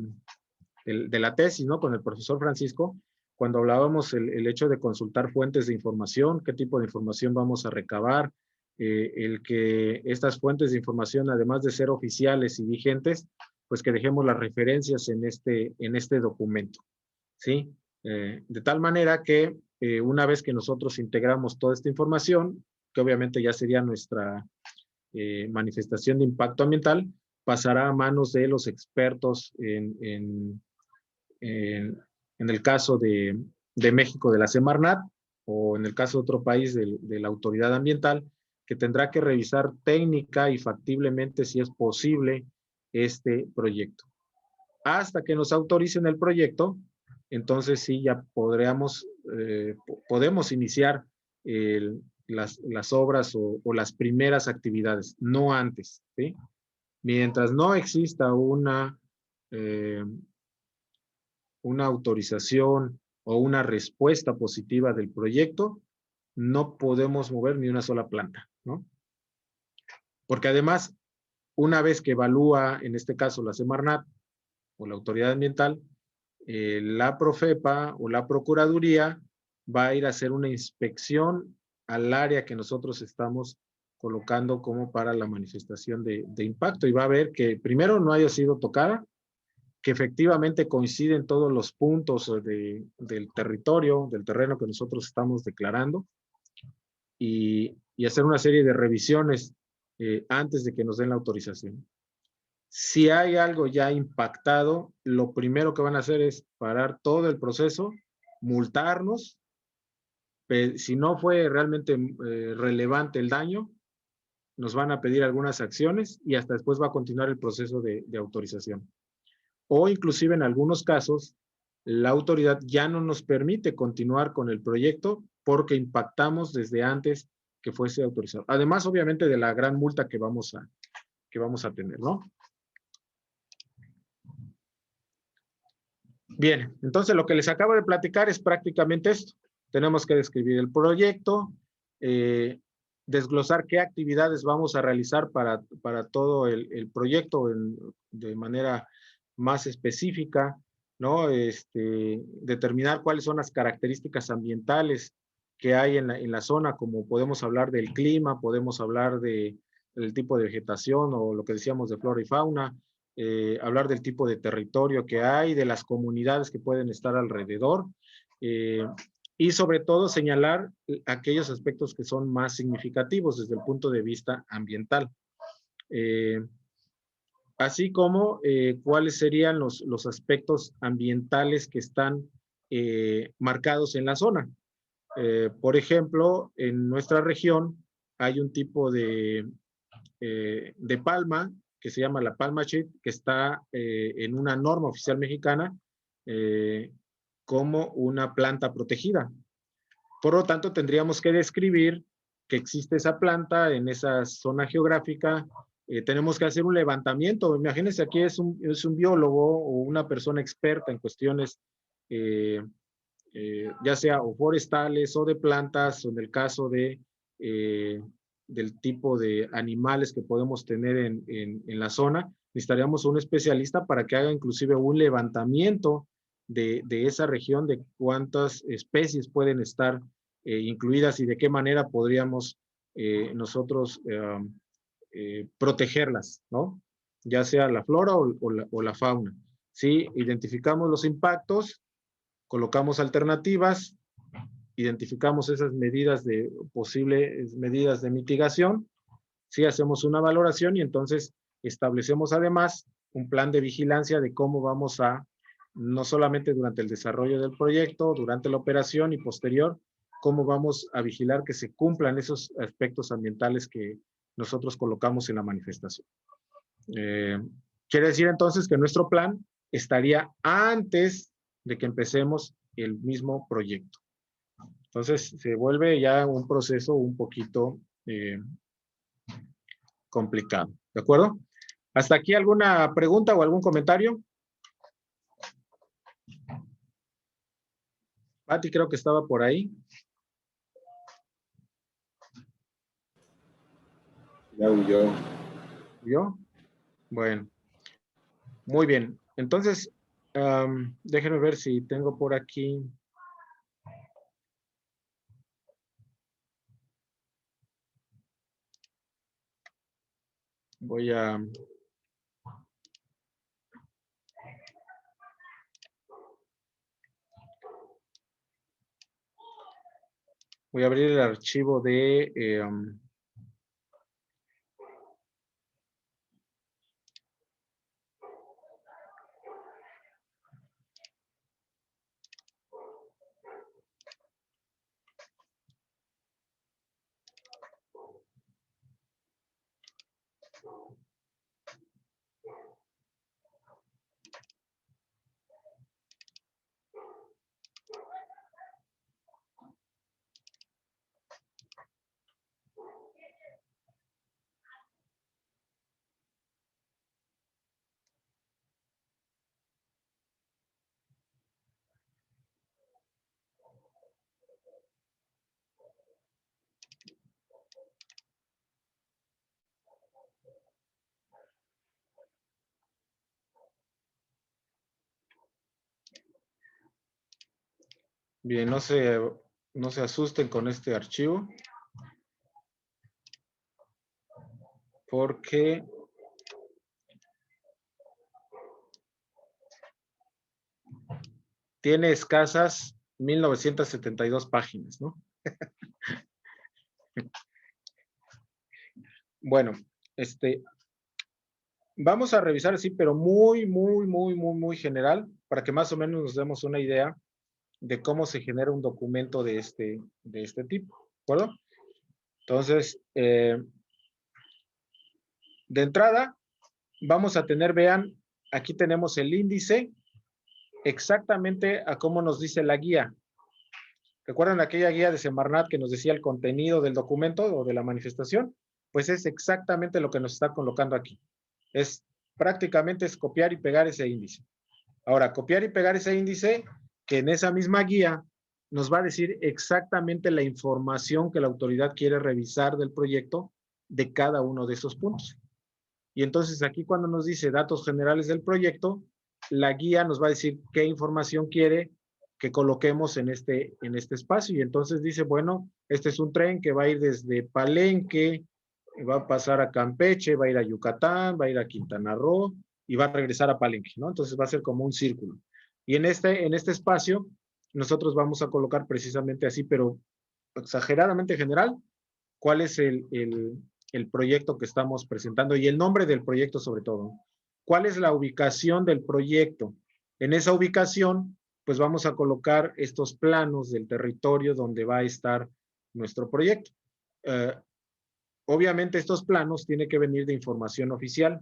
la tesis, ¿no? Con el profesor Francisco, cuando hablábamos el hecho de consultar fuentes de información, qué tipo de información vamos a recabar, el que estas fuentes de información, además de ser oficiales y vigentes, pues que dejemos las referencias en este documento, ¿sí? De tal manera que una vez que nosotros integramos toda esta información, que obviamente ya sería nuestra manifestación de impacto ambiental, pasará a manos de los expertos en el caso de México, de la Semarnat, o en el caso de otro país, de la autoridad ambiental, que tendrá que revisar técnica y factiblemente si es posible este proyecto. Hasta que nos autoricen el proyecto, entonces sí ya podemos iniciar las obras o las primeras actividades, no antes, ¿sí? Mientras no exista una autorización o una respuesta positiva del proyecto, no podemos mover ni una sola planta, ¿no? Porque además, una vez que evalúa, en este caso la Semarnat o la autoridad ambiental, la Profepa o la Procuraduría va a ir a hacer una inspección al área que nosotros estamos colocando como para la manifestación de impacto, y va a ver que primero no haya sido tocada, que efectivamente coinciden todos los puntos del territorio, del terreno que nosotros estamos declarando, y hacer una serie de revisiones antes de que nos den la autorización. Si hay algo ya impactado, lo primero que van a hacer es parar todo el proceso, multarnos, si no fue realmente relevante el daño, nos van a pedir algunas acciones y hasta después va a continuar el proceso de autorización. O inclusive en algunos casos, la autoridad ya no nos permite continuar con el proyecto porque impactamos desde antes que fuese autorizado. Además, obviamente, de la gran multa que vamos a tener, ¿no? Bien, entonces lo que les acabo de platicar es prácticamente esto. Tenemos que describir el proyecto, desglosar qué actividades vamos a realizar para todo el proyecto de manera más específica, ¿no? Determinar cuáles son las características ambientales que hay en la zona, como podemos hablar del clima, podemos hablar del tipo de vegetación o lo que decíamos de flora y fauna, hablar del tipo de territorio que hay, de las comunidades que pueden estar alrededor, y sobre todo señalar aquellos aspectos que son más significativos desde el punto de vista ambiental. Así como cuáles serían los aspectos ambientales que están marcados en la zona. Por ejemplo, en nuestra región hay un tipo de de palma, que se llama la Palma Sheet, que está en una norma oficial mexicana como una planta protegida. Por lo tanto, tendríamos que describir que existe esa planta en esa zona geográfica. Tenemos que hacer un levantamiento. Imagínense, aquí es un biólogo o una persona experta en cuestiones ya sea o forestales o de plantas, o en el caso de del tipo de animales que podemos tener en la zona, necesitaríamos un especialista para que haga inclusive un levantamiento de esa región, de cuántas especies pueden estar incluidas y de qué manera podríamos nosotros protegerlas, ¿no? Ya sea la flora o la fauna. Sí, identificamos los impactos, colocamos alternativas, identificamos esas medidas de posibles medidas de mitigación, sí hacemos una valoración y entonces establecemos además un plan de vigilancia de cómo vamos a, no solamente durante el desarrollo del proyecto, durante la operación y posterior, cómo vamos a vigilar que se cumplan esos aspectos ambientales que nosotros colocamos en la manifestación. Quiere decir entonces que nuestro plan estaría antes de que empecemos el mismo proyecto. Entonces se vuelve ya un proceso un poquito complicado. ¿De acuerdo? ¿Hasta aquí alguna pregunta o algún comentario? Pati creo que estaba por ahí. Ya huyó. ¿Yo? Bueno. Muy bien. Entonces, déjenme ver si tengo por aquí. Voy a abrir el archivo de bien, no se asusten con este archivo, porque tiene escasas 1972 páginas, ¿no? Bueno, vamos a revisar así, pero muy general, para que más o menos nos demos una idea de cómo se genera un documento de este tipo, ¿de acuerdo? Entonces, de entrada, vamos a tener, vean, aquí tenemos el índice, exactamente a cómo nos dice la guía. ¿Recuerdan aquella guía de Semarnat que nos decía el contenido del documento o de la manifestación? Pues es exactamente lo que nos está colocando aquí. Prácticamente es copiar y pegar ese índice. Ahora, copiar y pegar ese índice, que en esa misma guía nos va a decir exactamente la información que la autoridad quiere revisar del proyecto de cada uno de esos puntos. Y entonces aquí cuando nos dice datos generales del proyecto, la guía nos va a decir qué información quiere que coloquemos en este espacio. Y entonces dice, bueno, este es un tren que va a ir desde Palenque, va a pasar a Campeche, va a ir a Yucatán, va a ir a Quintana Roo y va a regresar a Palenque, ¿no? Entonces va a ser como un círculo. Y en este espacio nosotros vamos a colocar precisamente así, pero exageradamente general, cuál es el proyecto que estamos presentando y el nombre del proyecto sobre todo. ¿Cuál es la ubicación del proyecto? En esa ubicación, pues vamos a colocar estos planos del territorio donde va a estar nuestro proyecto. obviamente estos planos tienen que venir de información oficial.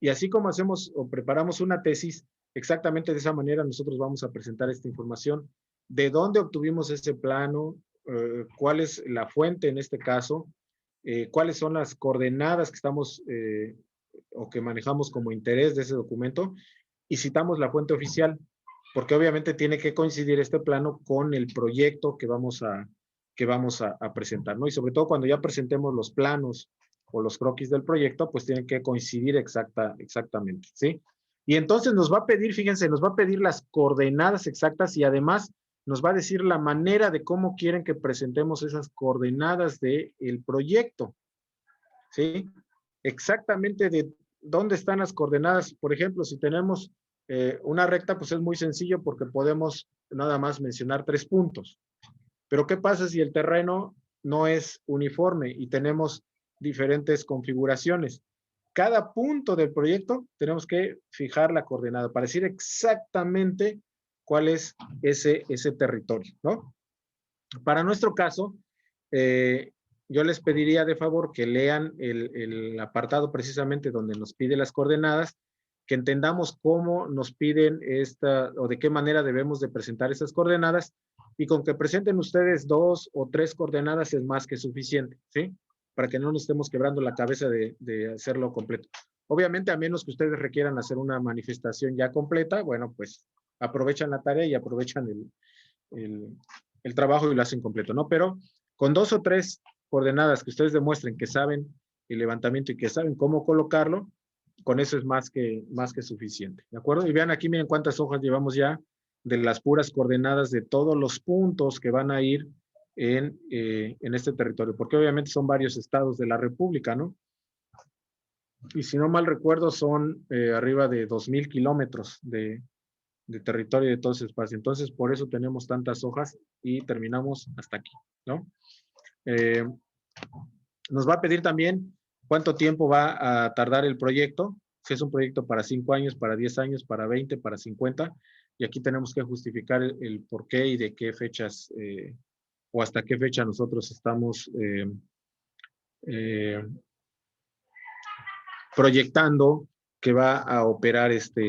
Y así como hacemos o preparamos una tesis, exactamente de esa manera nosotros vamos a presentar esta información. ¿De dónde obtuvimos ese plano? ¿Cuál es la fuente en este caso? ¿Cuáles son las coordenadas que estamos o que manejamos como interés de ese documento? Y citamos la fuente oficial, porque obviamente tiene que coincidir este plano con el proyecto que vamos a presentar, ¿no? Y sobre todo cuando ya presentemos los planos o los croquis del proyecto, pues tienen que coincidir exactamente, ¿sí? Y entonces nos va a pedir, fíjense, nos va a pedir las coordenadas exactas y además nos va a decir la manera de cómo quieren que presentemos esas coordenadas del proyecto, ¿sí? Exactamente de dónde están las coordenadas. Por ejemplo, si tenemos una recta, pues es muy sencillo porque podemos nada más mencionar 3 puntos. Pero ¿qué pasa si el terreno no es uniforme y tenemos diferentes configuraciones? Cada punto del proyecto tenemos que fijar la coordenada para decir exactamente cuál es ese territorio, ¿no? Para nuestro caso, yo les pediría de favor que lean el apartado precisamente donde nos pide las coordenadas, que entendamos cómo nos piden o de qué manera debemos de presentar esas coordenadas, y con que presenten ustedes 2 o 3 coordenadas es más que suficiente, ¿sí? Para que no nos estemos quebrando la cabeza de hacerlo completo. Obviamente, a menos que ustedes requieran hacer una manifestación ya completa, bueno, pues aprovechan la tarea y aprovechan el trabajo y lo hacen completo, ¿no? Pero con 2 o 3 coordenadas que ustedes demuestren que saben el levantamiento y que saben cómo colocarlo, con eso es más que suficiente, ¿de acuerdo? Y vean aquí, miren cuántas hojas llevamos ya de las puras coordenadas de todos los puntos que van a ir en este territorio, porque obviamente son varios estados de la República, ¿no? Y si no mal recuerdo, son arriba de 2,000 kilómetros de territorio de todo ese espacio. Entonces, por eso tenemos tantas hojas y terminamos hasta aquí, ¿no? Nos va a pedir también cuánto tiempo va a tardar el proyecto, si es un proyecto para 5 años, para 10 años, para 20, para 50, y aquí tenemos que justificar el por qué y de qué fechas o hasta qué fecha nosotros estamos proyectando que va a operar esta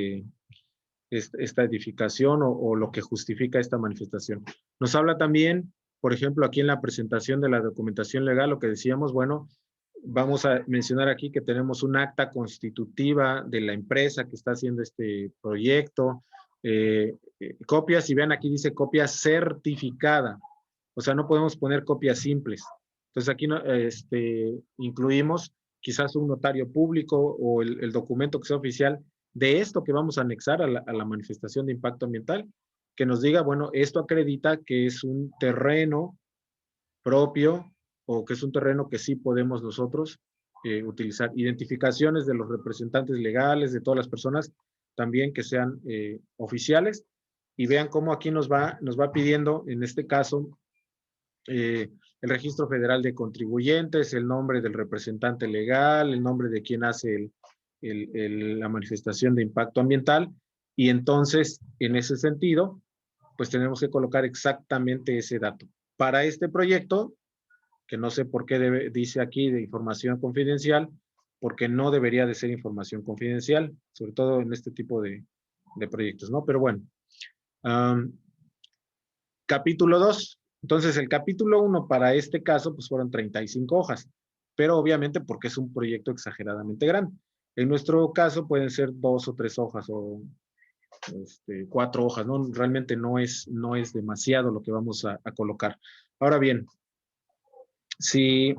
edificación o lo que justifica esta manifestación. Nos habla también, por ejemplo, aquí en la presentación de la documentación legal, lo que decíamos, bueno, vamos a mencionar aquí que tenemos un acta constitutiva de la empresa que está haciendo este proyecto, copias, y vean aquí dice copia certificada, o sea, no podemos poner copias simples. Entonces aquí incluimos quizás un notario público o el documento que sea oficial de esto que vamos a anexar a la manifestación de impacto ambiental, que nos diga, bueno, esto acredita que es un terreno propio o que es un terreno que sí podemos nosotros utilizar. Identificaciones de los representantes legales, de todas las personas, también que sean oficiales, y vean cómo aquí nos va pidiendo, en este caso, el registro federal de contribuyentes, el nombre del representante legal, el nombre de quien hace la manifestación de impacto ambiental, y entonces, en ese sentido, pues tenemos que colocar exactamente ese dato. Para este proyecto, que no sé por qué dice aquí de información confidencial, porque no debería de ser información confidencial, sobre todo en este tipo de proyectos, ¿no? Pero bueno. Capítulo 2. Entonces, el capítulo 1 para este caso, pues fueron 35 hojas, pero obviamente porque es un proyecto exageradamente grande. En nuestro caso pueden ser 2 o 3 hojas o 4 hojas, ¿no? Realmente no es demasiado lo que vamos a colocar. Ahora bien, si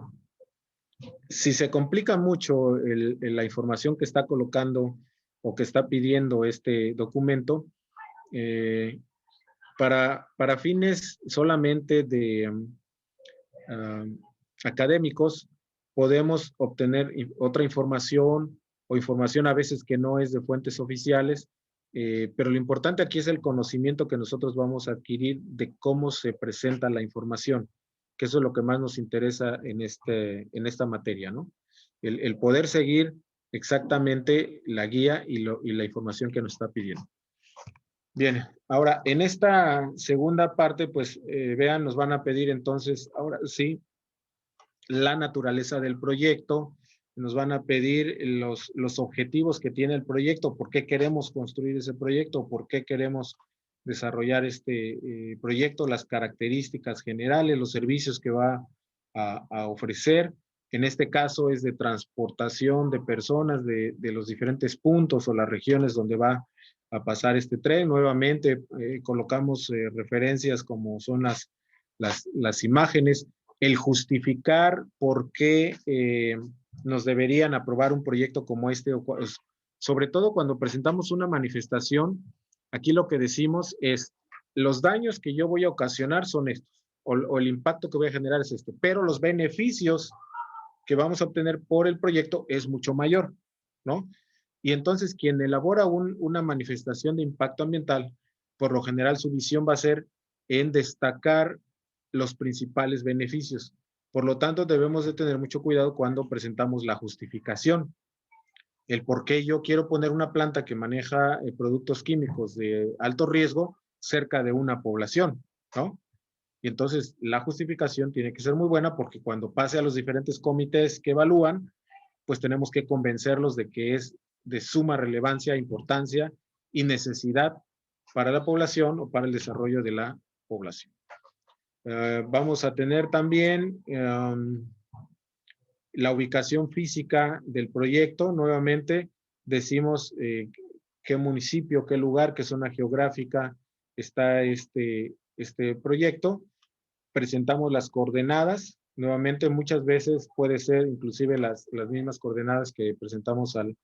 se complica mucho la información que está colocando o que está pidiendo este documento, para fines solamente de académicos, podemos obtener otra información o información a veces que no es de fuentes oficiales, pero lo importante aquí es el conocimiento que nosotros vamos a adquirir de cómo se presenta la información, que eso es lo que más nos interesa en esta materia, ¿no? El poder seguir exactamente la guía y la información que nos está pidiendo. Bien, ahora en esta segunda parte, pues vean, nos van a pedir entonces, ahora sí, la naturaleza del proyecto, nos van a pedir los objetivos que tiene el proyecto, por qué queremos construir ese proyecto, por qué queremos desarrollar este proyecto, las características generales, los servicios que va a ofrecer. En este caso es de transportación de personas de los diferentes puntos o las regiones donde va a pasar este tren. Nuevamente colocamos referencias como son las imágenes, el justificar por qué nos deberían aprobar un proyecto como este, sobre todo cuando presentamos una manifestación. Aquí lo que decimos es, los daños que yo voy a ocasionar son estos, o el impacto que voy a generar es este, pero los beneficios que vamos a obtener por el proyecto es mucho mayor, ¿no? Y entonces quien elabora una manifestación de impacto ambiental, por lo general su visión va a ser en destacar los principales beneficios. Por lo tanto, debemos de tener mucho cuidado cuando presentamos la justificación. El por qué yo quiero poner una planta que maneja productos químicos de alto riesgo cerca de una población, ¿no? Y entonces la justificación tiene que ser muy buena porque cuando pase a los diferentes comités que evalúan, pues tenemos que convencerlos de que es de suma relevancia, importancia y necesidad para la población o para el desarrollo de la población. Vamos a tener también la ubicación física del proyecto. Nuevamente decimos qué municipio, qué lugar, qué zona geográfica está este proyecto. Presentamos las coordenadas. Nuevamente, muchas veces puede ser inclusive las mismas coordenadas que presentamos al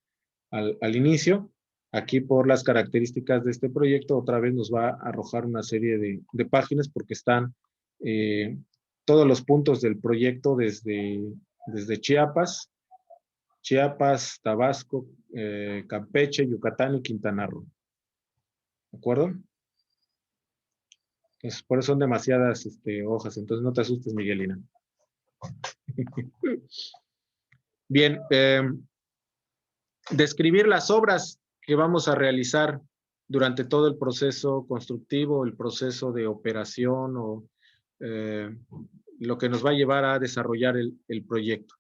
inicio. Aquí por las características de este proyecto, otra vez nos va a arrojar una serie de páginas porque están todos los puntos del proyecto desde Chiapas, Tabasco, Campeche, Yucatán y Quintana Roo. ¿De acuerdo? Por eso son demasiadas hojas, entonces no te asustes, Miguelina. Bien, describir las obras que vamos a realizar durante todo el proceso constructivo, el proceso de operación o lo que nos va a llevar a desarrollar el proyecto.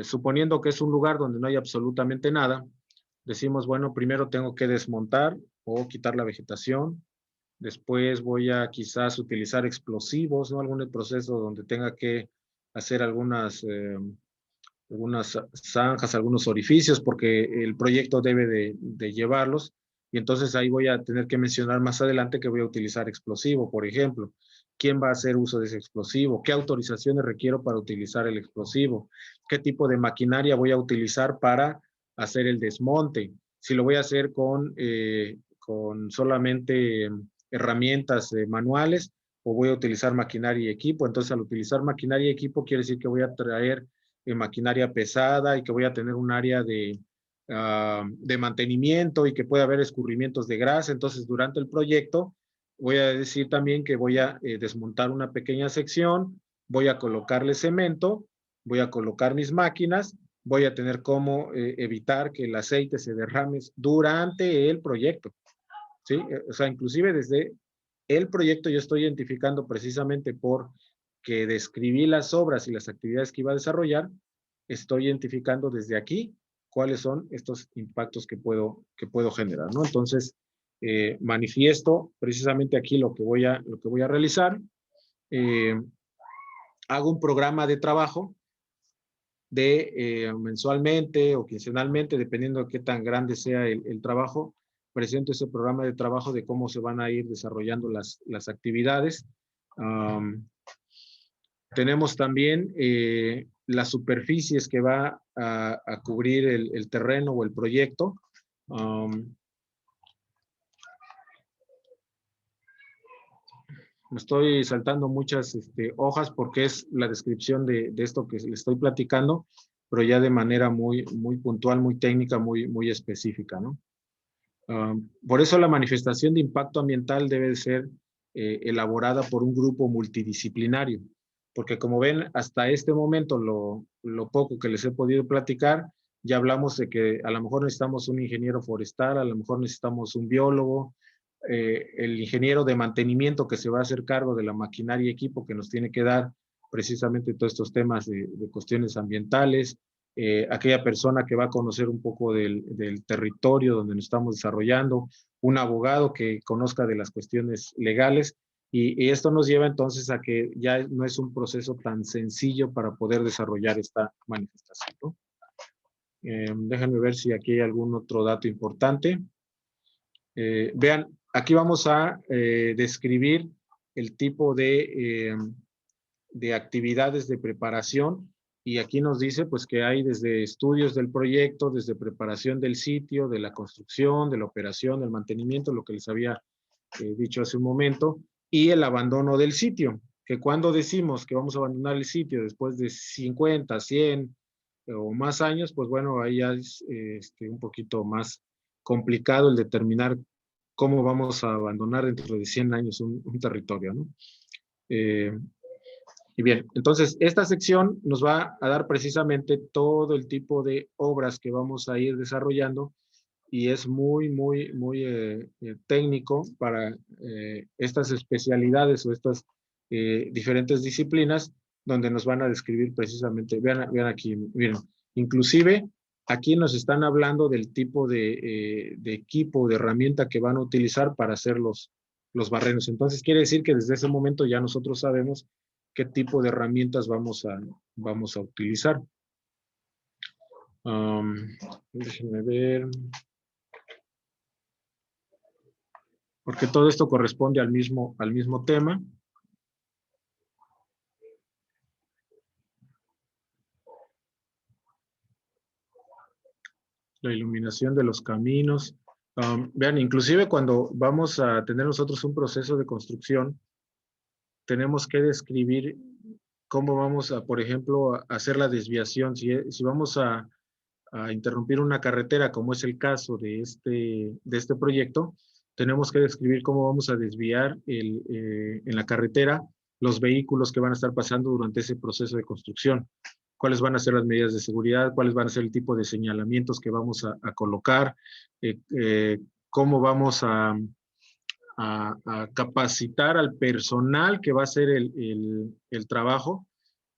Suponiendo que es un lugar donde no hay absolutamente nada, decimos, bueno, primero tengo que desmontar o quitar la vegetación. Después voy a quizás utilizar explosivos, ¿no? Algún proceso donde tenga que hacer algunas zanjas, algunos orificios, porque el proyecto debe de llevarlos. Y entonces ahí voy a tener que mencionar más adelante que voy a utilizar explosivo, por ejemplo. ¿Quién va a hacer uso de ese explosivo? ¿Qué autorizaciones requiero para utilizar el explosivo? ¿Qué tipo de maquinaria voy a utilizar para hacer el desmonte? Si lo voy a hacer con solamente herramientas manuales o voy a utilizar maquinaria y equipo. Entonces, al utilizar maquinaria y equipo quiere decir que voy a traer maquinaria pesada y que voy a tener un área de mantenimiento y que puede haber escurrimientos de grasa. Entonces, durante el proyecto, voy a decir también que voy a desmontar una pequeña sección, voy a colocarle cemento, voy a colocar mis máquinas, voy a tener cómo evitar que el aceite se derrame durante el proyecto. ¿Sí? O sea, inclusive desde el proyecto yo estoy identificando precisamente por que describí las obras y las actividades que iba a desarrollar, estoy identificando desde aquí cuáles son estos impactos que puedo generar, ¿no? Entonces, manifiesto precisamente aquí lo que voy a realizar. Hago un programa de trabajo de mensualmente o quincenalmente, dependiendo de qué tan grande sea el trabajo, presento ese programa de trabajo de cómo se van a ir desarrollando las actividades. Tenemos también las superficies que va a cubrir el terreno o el proyecto. Me estoy saltando muchas hojas porque es la descripción de esto que les estoy platicando, pero ya de manera muy puntual, muy técnica, muy específica, ¿no? Por eso la manifestación de impacto ambiental debe de ser elaborada por un grupo multidisciplinario, porque como ven, hasta este momento, lo poco que les he podido platicar, ya hablamos de que a lo mejor necesitamos un ingeniero forestal, a lo mejor necesitamos un biólogo, el ingeniero de mantenimiento que se va a hacer cargo de la maquinaria y equipo que nos tiene que dar precisamente todos estos temas de cuestiones ambientales, aquella persona que va a conocer un poco del territorio donde nos estamos desarrollando, un abogado que conozca de las cuestiones legales, y esto nos lleva entonces a que ya no es un proceso tan sencillo para poder desarrollar esta manifestación, ¿no? Déjenme ver si aquí hay algún otro dato importante. Vean, aquí vamos a describir el tipo de actividades de preparación, y aquí nos dice pues que hay desde estudios del proyecto, desde preparación del sitio, de la construcción, de la operación, del mantenimiento, lo que les había dicho hace un momento, y el abandono del sitio, que cuando decimos que vamos a abandonar el sitio después de 50, 100 o más años, pues bueno, ahí ya es un poquito más complicado el determinar cómo vamos a abandonar dentro de 100 años un territorio, ¿no? Y bien, entonces esta sección nos va a dar precisamente todo el tipo de obras que vamos a ir desarrollando, y es muy técnico para estas especialidades o estas diferentes disciplinas, donde nos van a describir precisamente, vean aquí, miren, inclusive aquí nos están hablando del tipo de equipo, de herramienta que van a utilizar para hacer los barrenos. Entonces quiere decir que desde ese momento ya nosotros sabemos qué tipo de herramientas vamos a utilizar. Déjenme ver. Porque todo esto corresponde al mismo tema. La iluminación de los caminos. Vean, inclusive cuando vamos a tener nosotros un proceso de construcción, tenemos que describir cómo vamos a, por ejemplo, a hacer la desviación. Si vamos a interrumpir una carretera, como es el caso de este proyecto, tenemos que describir cómo vamos a desviar en la carretera los vehículos que van a estar pasando durante ese proceso de construcción. Cuáles van a ser las medidas de seguridad, cuáles van a ser el tipo de señalamientos que vamos a colocar, cómo vamos a capacitar al personal que va a hacer el trabajo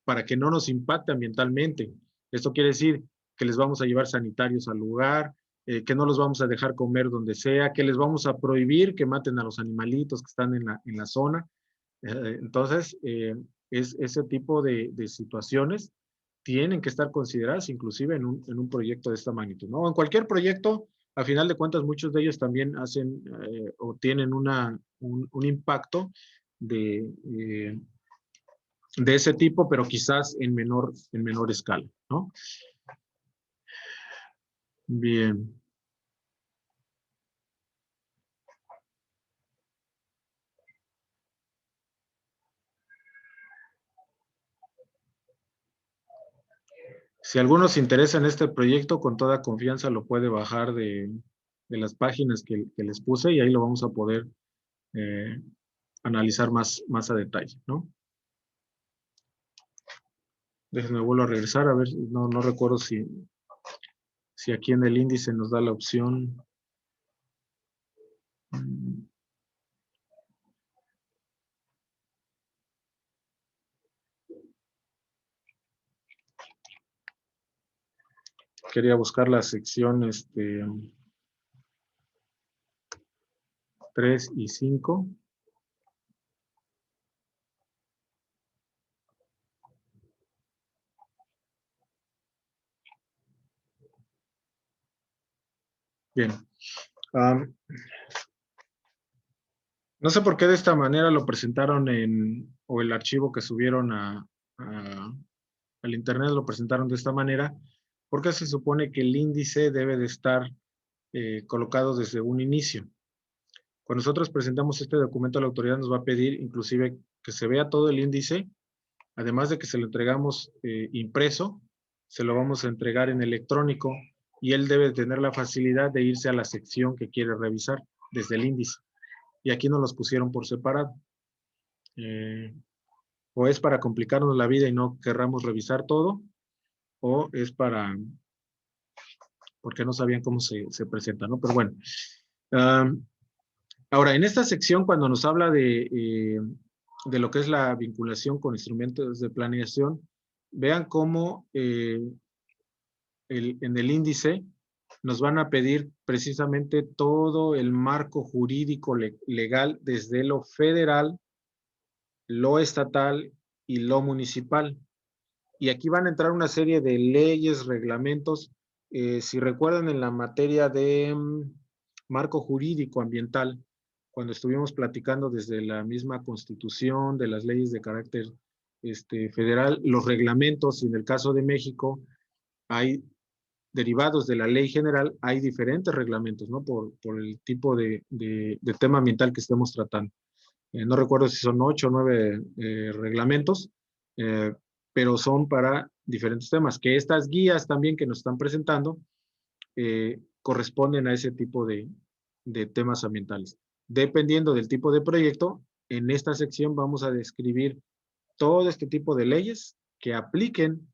para que no nos impacte ambientalmente. Esto quiere decir que les vamos a llevar sanitarios al lugar, que no los vamos a dejar comer donde sea, que les vamos a prohibir que maten a los animalitos que están en la zona. Entonces, ese tipo de situaciones tienen que estar consideradas inclusive en un proyecto de esta magnitud, ¿no? En cualquier proyecto, a final de cuentas, muchos de ellos también hacen o tienen un impacto de ese tipo, pero quizás en menor escala, ¿no? Bien. Si alguno se interesa en este proyecto, con toda confianza lo puede bajar de las páginas que les puse, y ahí lo vamos a poder analizar más a detalle, ¿no? Déjenme vuelvo a regresar, a ver, no recuerdo si aquí en el índice nos da la opción. Quería buscar la sección 3 y 5. Bien. No sé por qué de esta manera lo presentaron o el archivo que subieron al internet lo presentaron de esta manera, porque se supone que el índice debe de estar colocado desde un inicio. Cuando nosotros presentamos este documento, la autoridad nos va a pedir inclusive que se vea todo el índice, además de que se lo entregamos impreso, se lo vamos a entregar en electrónico, y él debe tener la facilidad de irse a la sección que quiere revisar desde el índice. Y aquí nos los pusieron por separado. O es para complicarnos la vida y no querramos revisar todo, o es porque no sabían cómo se presenta, ¿no? Pero bueno. Ahora, en esta sección, cuando nos habla de de lo que es la vinculación con instrumentos de planeación, vean cómo en el índice nos van a pedir precisamente todo el marco jurídico legal desde lo federal, lo estatal y lo municipal. Y aquí van a entrar una serie de leyes, reglamentos. Si recuerdan en la materia de marco jurídico ambiental, cuando estuvimos platicando desde la misma Constitución, de las leyes de carácter federal, los reglamentos, y en el caso de México, hay derivados de la ley general, hay diferentes reglamentos, ¿no? Por el tipo de tema ambiental que estemos tratando. No recuerdo si son 8 o 9 reglamentos, pero son para diferentes temas, que estas guías también que nos están presentando corresponden a ese tipo de temas ambientales. Dependiendo del tipo de proyecto, en esta sección vamos a describir todo este tipo de leyes que apliquen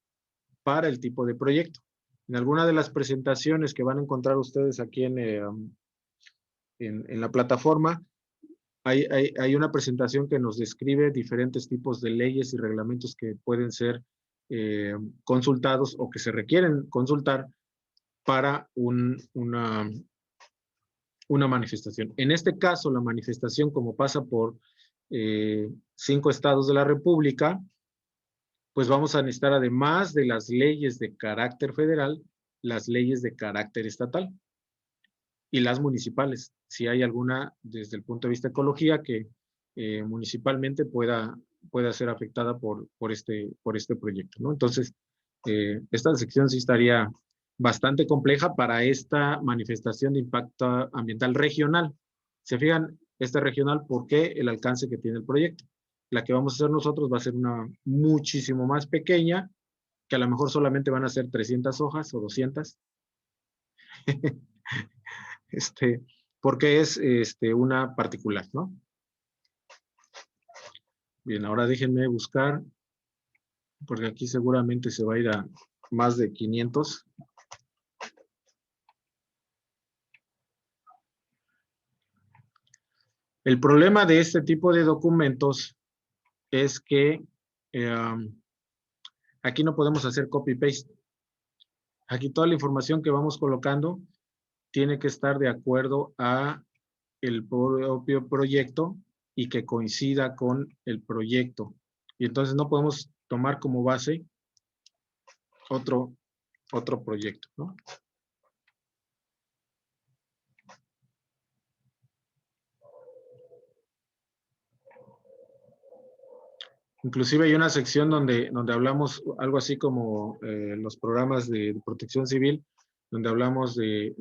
para el tipo de proyecto. En alguna de las presentaciones que van a encontrar ustedes aquí en la plataforma, hay una presentación que nos describe diferentes tipos de leyes y reglamentos que pueden ser consultados o que se requieren consultar para una manifestación. En este caso, la manifestación, como pasa por 5 estados de la República, pues vamos a necesitar, además de las leyes de carácter federal, las leyes de carácter estatal y las municipales, si hay alguna desde el punto de vista de ecología que municipalmente pueda ser afectada por este proyecto, ¿no? Entonces, esta sección sí estaría bastante compleja para esta manifestación de impacto ambiental regional. Se fijan, esta regional, ¿por qué? El alcance que tiene el proyecto. La que vamos a hacer nosotros va a ser una muchísimo más pequeña, que a lo mejor solamente van a ser 300 hojas o 200. Porque es una particular, ¿no? Bien, ahora déjenme buscar, porque aquí seguramente se va a ir a más de 500. El problema de este tipo de documentos es que aquí no podemos hacer copy-paste. Aquí toda la información que vamos colocando tiene que estar de acuerdo a el propio proyecto y que coincida con el proyecto. Y entonces no podemos tomar como base otro proyecto, ¿no? Inclusive hay una sección donde hablamos algo así como los programas de protección civil, donde hablamos de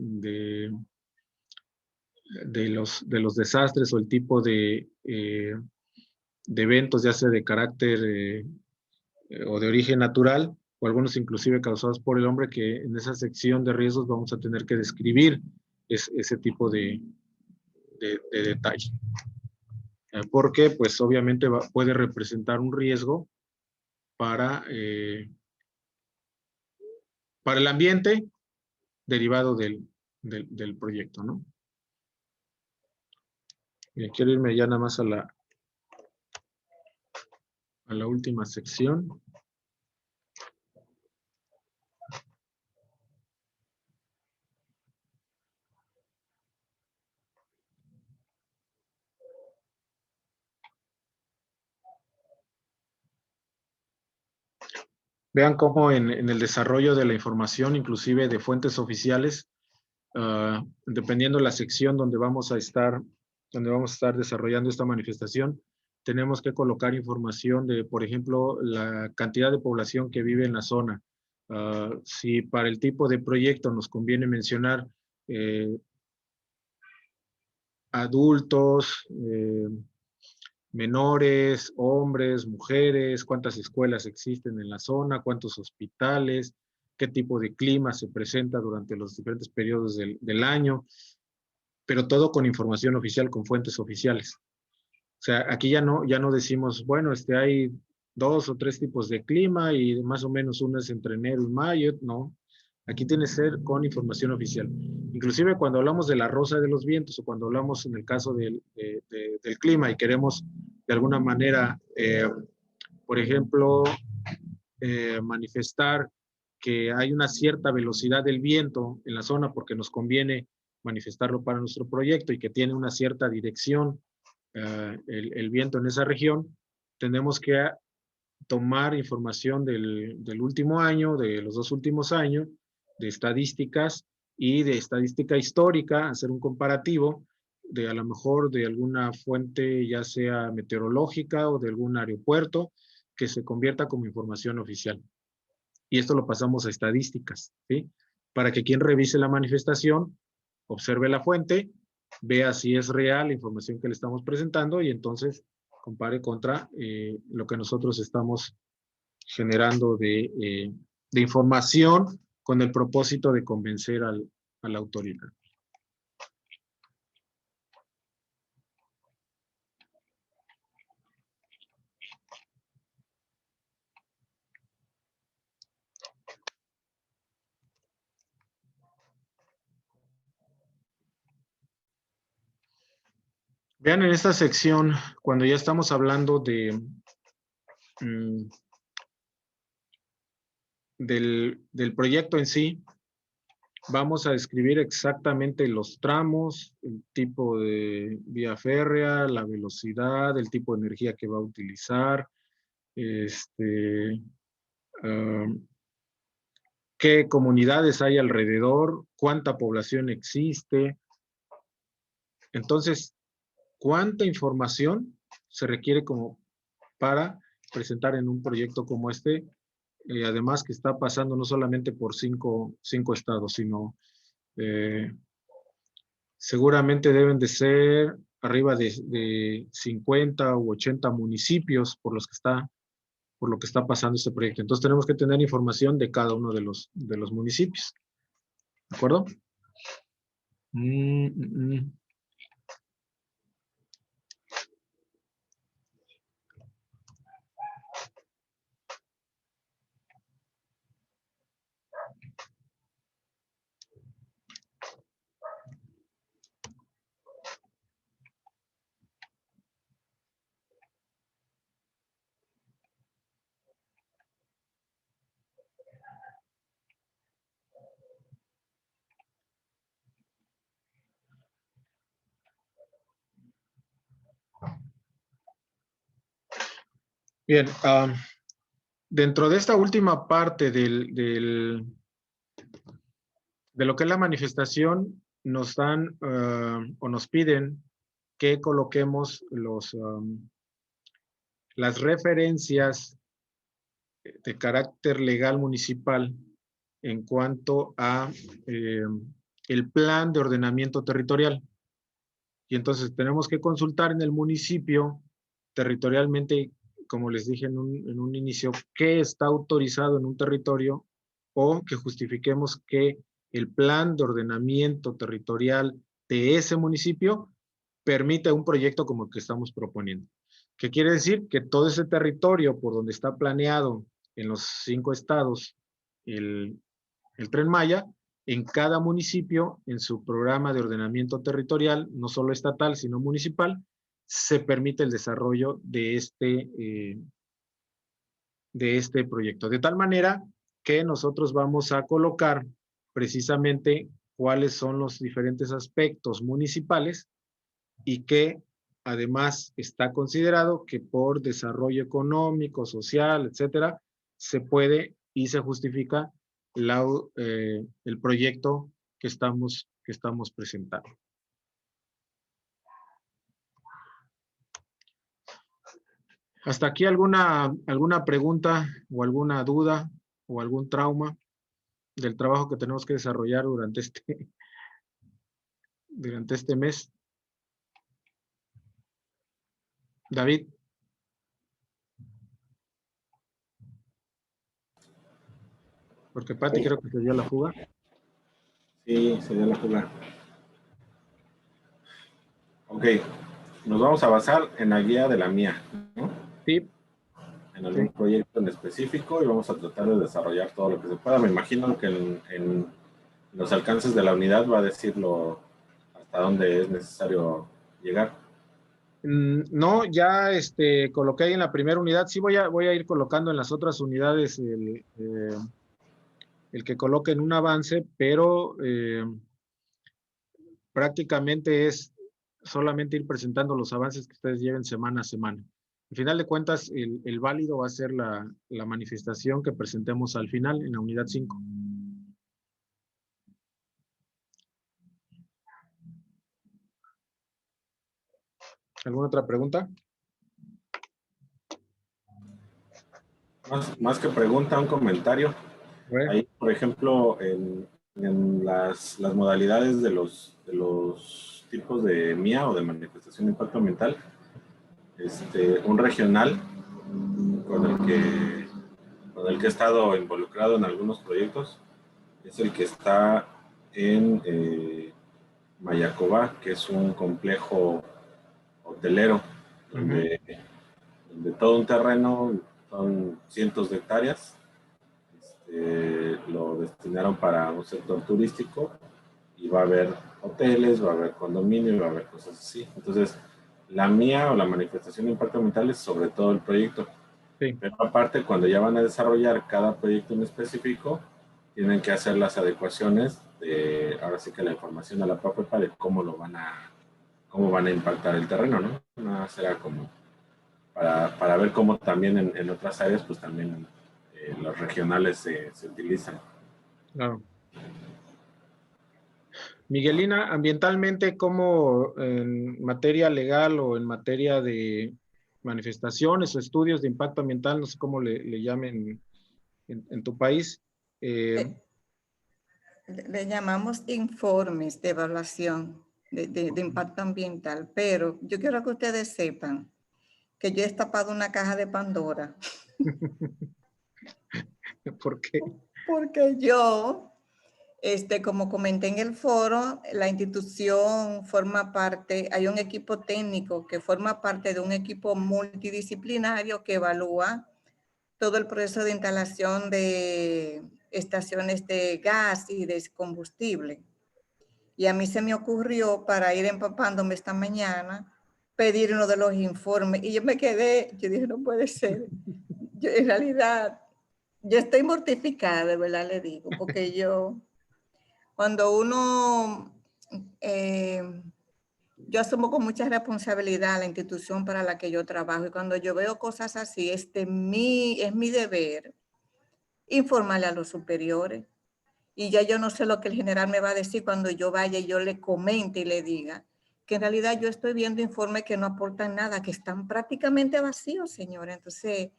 los desastres o el tipo de eventos, ya sea de carácter o de origen natural, o algunos inclusive causados por el hombre, que en esa sección de riesgos vamos a tener que describir ese tipo de detalle. Porque pues obviamente puede representar un riesgo para el ambiente derivado del proyecto, ¿no? Bien, quiero irme ya nada más a la última sección. Vean cómo en el desarrollo de la información, inclusive de fuentes oficiales, dependiendo de la sección donde vamos a estar desarrollando esta manifestación, tenemos que colocar información de, por ejemplo, la cantidad de población que vive en la zona. Si para el tipo de proyecto nos conviene mencionar adultos, menores, hombres, mujeres, cuántas escuelas existen en la zona, cuántos hospitales, qué tipo de clima se presenta durante los diferentes periodos del año, pero todo con información oficial, con fuentes oficiales. O sea, aquí ya no decimos, bueno, hay 2 o 3 tipos de clima y más o menos uno es entre enero y mayo, no. Aquí tiene que ser con información oficial. Inclusive cuando hablamos de la rosa de los vientos o cuando hablamos en el caso del clima y queremos de alguna manera, por ejemplo, manifestar que hay una cierta velocidad del viento en la zona porque nos conviene manifestarlo para nuestro proyecto y que tiene una cierta dirección el viento en esa región, tenemos que tomar información del último año, de los 2 últimos años, de estadísticas y de estadística histórica, hacer un comparativo de a lo mejor de alguna fuente, ya sea meteorológica o de algún aeropuerto, que se convierta como información oficial. Y esto lo pasamos a estadísticas, ¿sí? Para que quien revise la manifestación, observe la fuente, vea si es real la información que le estamos presentando y entonces compare contra lo que nosotros estamos generando de información con el propósito de convencer a la autoridad. Vean en esta sección, cuando ya estamos hablando del proyecto en sí, vamos a describir exactamente los tramos, el tipo de vía férrea, la velocidad, el tipo de energía que va a utilizar, qué comunidades hay alrededor, cuánta población existe. Entonces, ¿cuánta información se requiere como para presentar en un proyecto como este? Además que está pasando no solamente por cinco estados, sino seguramente deben de ser arriba de 50 u 80 municipios por lo que está pasando este proyecto. Entonces tenemos que tener información de cada uno de los municipios. ¿De acuerdo? Bien, dentro de esta última parte de lo que es la manifestación, nos dan o nos piden que coloquemos las referencias de carácter legal municipal en cuanto a el plan de ordenamiento territorial. Y entonces tenemos que consultar en el municipio territorialmente, como les dije en un inicio, qué está autorizado en un territorio o que justifiquemos que el plan de ordenamiento territorial de ese municipio permite un proyecto como el que estamos proponiendo. ¿Qué quiere decir? Que todo ese territorio por donde está planeado en los 5 estados el Tren Maya, en cada municipio, en su programa de ordenamiento territorial, no solo estatal, sino municipal, se permite el desarrollo de este proyecto. De tal manera que nosotros vamos a colocar precisamente cuáles son los diferentes aspectos municipales y que además está considerado que por desarrollo económico, social, etcétera, se puede y se justifica el proyecto que estamos presentando. ¿Hasta aquí alguna pregunta o alguna duda o algún trauma del trabajo que tenemos que desarrollar durante este mes? David. Porque Pati creo que se dio la fuga. Sí, se dio la fuga. Ok, nos vamos a basar en la guía de la mía, ¿no? Sí. En algún proyecto en específico y vamos a tratar de desarrollar todo lo que se pueda. Me imagino que en los alcances de la unidad va a decirlo hasta dónde es necesario llegar. No, ya coloqué ahí en la primera unidad. Sí voy a ir colocando en las otras unidades el que coloque en un avance, pero prácticamente es solamente ir presentando los avances que ustedes lleven semana a semana. Al final de cuentas, el válido va a ser la manifestación que presentemos al final en la unidad 5. ¿Alguna otra pregunta? Más que pregunta, un comentario. Bueno. Ahí, por ejemplo, en las modalidades de los tipos de MIA o de manifestación de impacto ambiental, un regional con el que he estado involucrado en algunos proyectos es el que está en Mayacobá, que es un complejo hotelero donde todo un terreno, son cientos de hectáreas, lo destinaron para un sector turístico y va a haber hoteles, va a haber condominios, va a haber cosas así. Entonces, la mía o la manifestación de impacto ambiental es sobre todo el proyecto. Sí. Pero aparte, cuando ya van a desarrollar cada proyecto en específico, tienen que hacer las adecuaciones de, ahora sí que la información a la PAPEPA de cómo van a impactar el terreno, ¿no? No será como para ver cómo también en otras áreas, pues también los regionales se utilizan. Claro. Miguelina, ambientalmente, ¿cómo en materia legal o en materia de manifestaciones o estudios de impacto ambiental, no sé cómo le llamen en tu país? Le llamamos informes de evaluación de impacto ambiental, pero yo quiero que ustedes sepan que yo he destapado una caja de Pandora. ¿Por qué? Porque yo, como comenté en el foro, la institución forma parte, hay un equipo técnico que forma parte de un equipo multidisciplinario que evalúa todo el proceso de instalación de estaciones de gas y de combustible. Y a mí se me ocurrió, para ir empapándome esta mañana, pedir uno de los informes. Y yo me quedé, yo dije, no puede ser. Yo, en realidad, yo estoy mortificada, de verdad le digo, porque cuando uno, yo asumo con mucha responsabilidad la institución para la que yo trabajo, y cuando yo veo cosas así, es mi deber informarle a los superiores. Y ya yo no sé lo que el general me va a decir cuando yo vaya y yo le comente y le diga que en realidad yo estoy viendo informes que no aportan nada, que están prácticamente vacíos, señora. Entonces,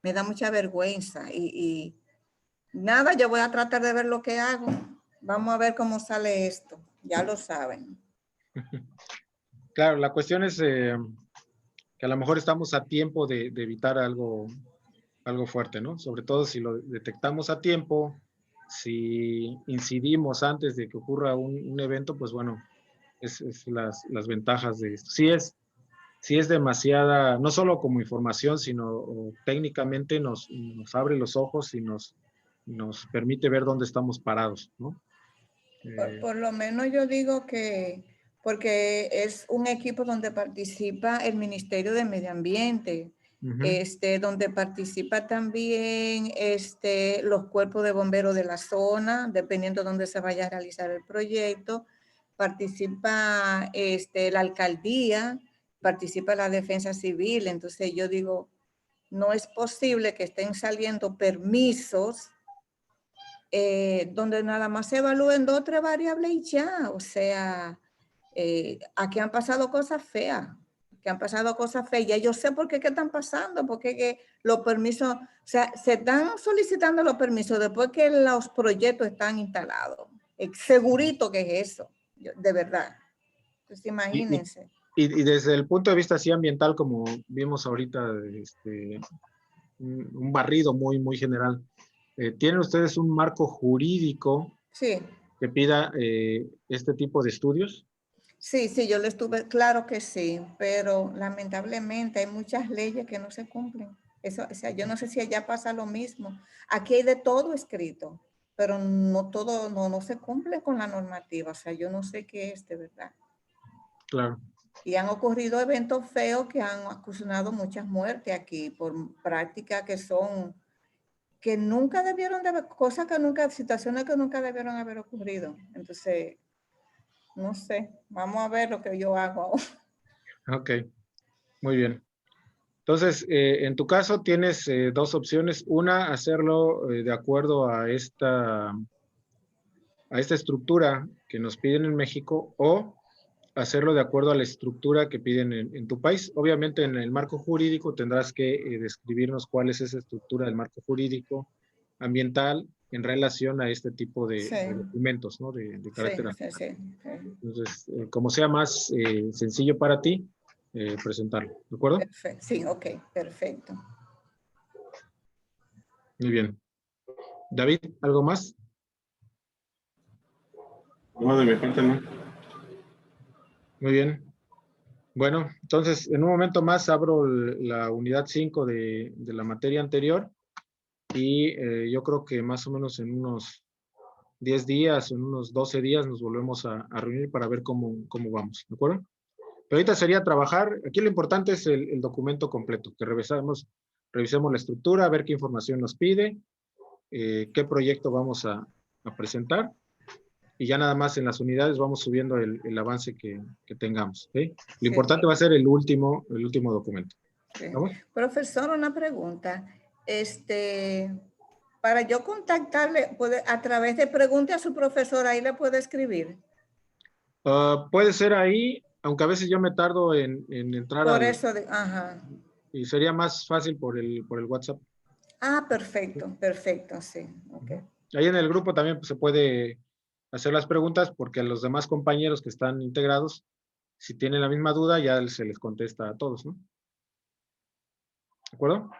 me da mucha vergüenza y nada, yo voy a tratar de ver lo que hago. Vamos a ver cómo sale esto. Ya lo saben. Claro, la cuestión es que a lo mejor estamos a tiempo de evitar algo fuerte, ¿no? Sobre todo si lo detectamos a tiempo, si incidimos antes de que ocurra un evento, pues bueno, es las ventajas de esto. Sí es demasiada, no solo como información, sino técnicamente nos abre los ojos y nos permite ver dónde estamos parados, ¿no? Por lo menos yo digo que, porque es un equipo donde participa el Ministerio de Medio Ambiente, donde participa también los cuerpos de bomberos de la zona, dependiendo de dónde se vaya a realizar el proyecto, participa la alcaldía, participa la defensa civil. Entonces yo digo, no es posible que estén saliendo permisos donde nada más se evalúen 2 o 3 variables y ya. O sea, aquí han pasado cosas feas, Ya yo sé por qué están pasando, porque que los permisos, o sea, se están solicitando los permisos después que los proyectos están instalados. Segurito que es eso, de verdad. Entonces, imagínense. Y desde el punto de vista así ambiental, como vimos ahorita, un barrido muy, muy general. ¿Tienen ustedes un marco jurídico que pida este tipo de estudios? Sí, yo lo estuve, claro que sí, pero lamentablemente hay muchas leyes que no se cumplen. Eso, o sea, yo no sé si allá pasa lo mismo. Aquí hay de todo escrito, pero no todo, no se cumple con la normativa. O sea, yo no sé qué es de verdad. Claro. Y han ocurrido eventos feos que han ocasionado muchas muertes aquí por prácticas que nunca debieron de haber, cosas que nunca, situaciones que nunca debieron haber ocurrido. Entonces, no sé, vamos a ver lo que yo hago ahora. Ok, muy bien. Entonces, en tu caso tienes dos opciones. Una, hacerlo de acuerdo a esta estructura que nos piden en México, o hacerlo de acuerdo a la estructura que piden en tu país. Obviamente en el marco jurídico tendrás que describirnos cuál es esa estructura del marco jurídico ambiental en relación a este tipo de Sí. documentos, ¿no? De carácter Sí, sí, sí. Entonces, como sea más sencillo para ti, presentarlo, ¿de acuerdo? Perfecto. Sí, ok, perfecto. Muy bien. David, ¿algo más? No, de mi parte no. Muy bien. Bueno, entonces, en un momento más abro la unidad 5 de la materia anterior y yo creo que más o menos en unos 10 días, en unos 12 días nos volvemos a reunir para ver cómo vamos, ¿de acuerdo? Pero ahorita sería trabajar, aquí lo importante es el documento completo, que revisemos la estructura, ver qué información nos pide, qué proyecto vamos a presentar, y ya nada más en las unidades vamos subiendo el avance que tengamos, ¿sí? Lo importante va a ser el último documento. Sí. ¿Vamos? Profesor, una pregunta. Para yo contactarle, a través de pregunte a su profesor, ahí le puede escribir. Puede ser ahí, aunque a veces yo me tardo en entrar Por eso, ajá. y sería más fácil por el WhatsApp. Ah, perfecto, perfecto, sí. Okay. Ahí en el grupo también pues, se puede hacer las preguntas porque los demás compañeros que están integrados, si tienen la misma duda, ya se les contesta a todos, ¿no? ¿De acuerdo?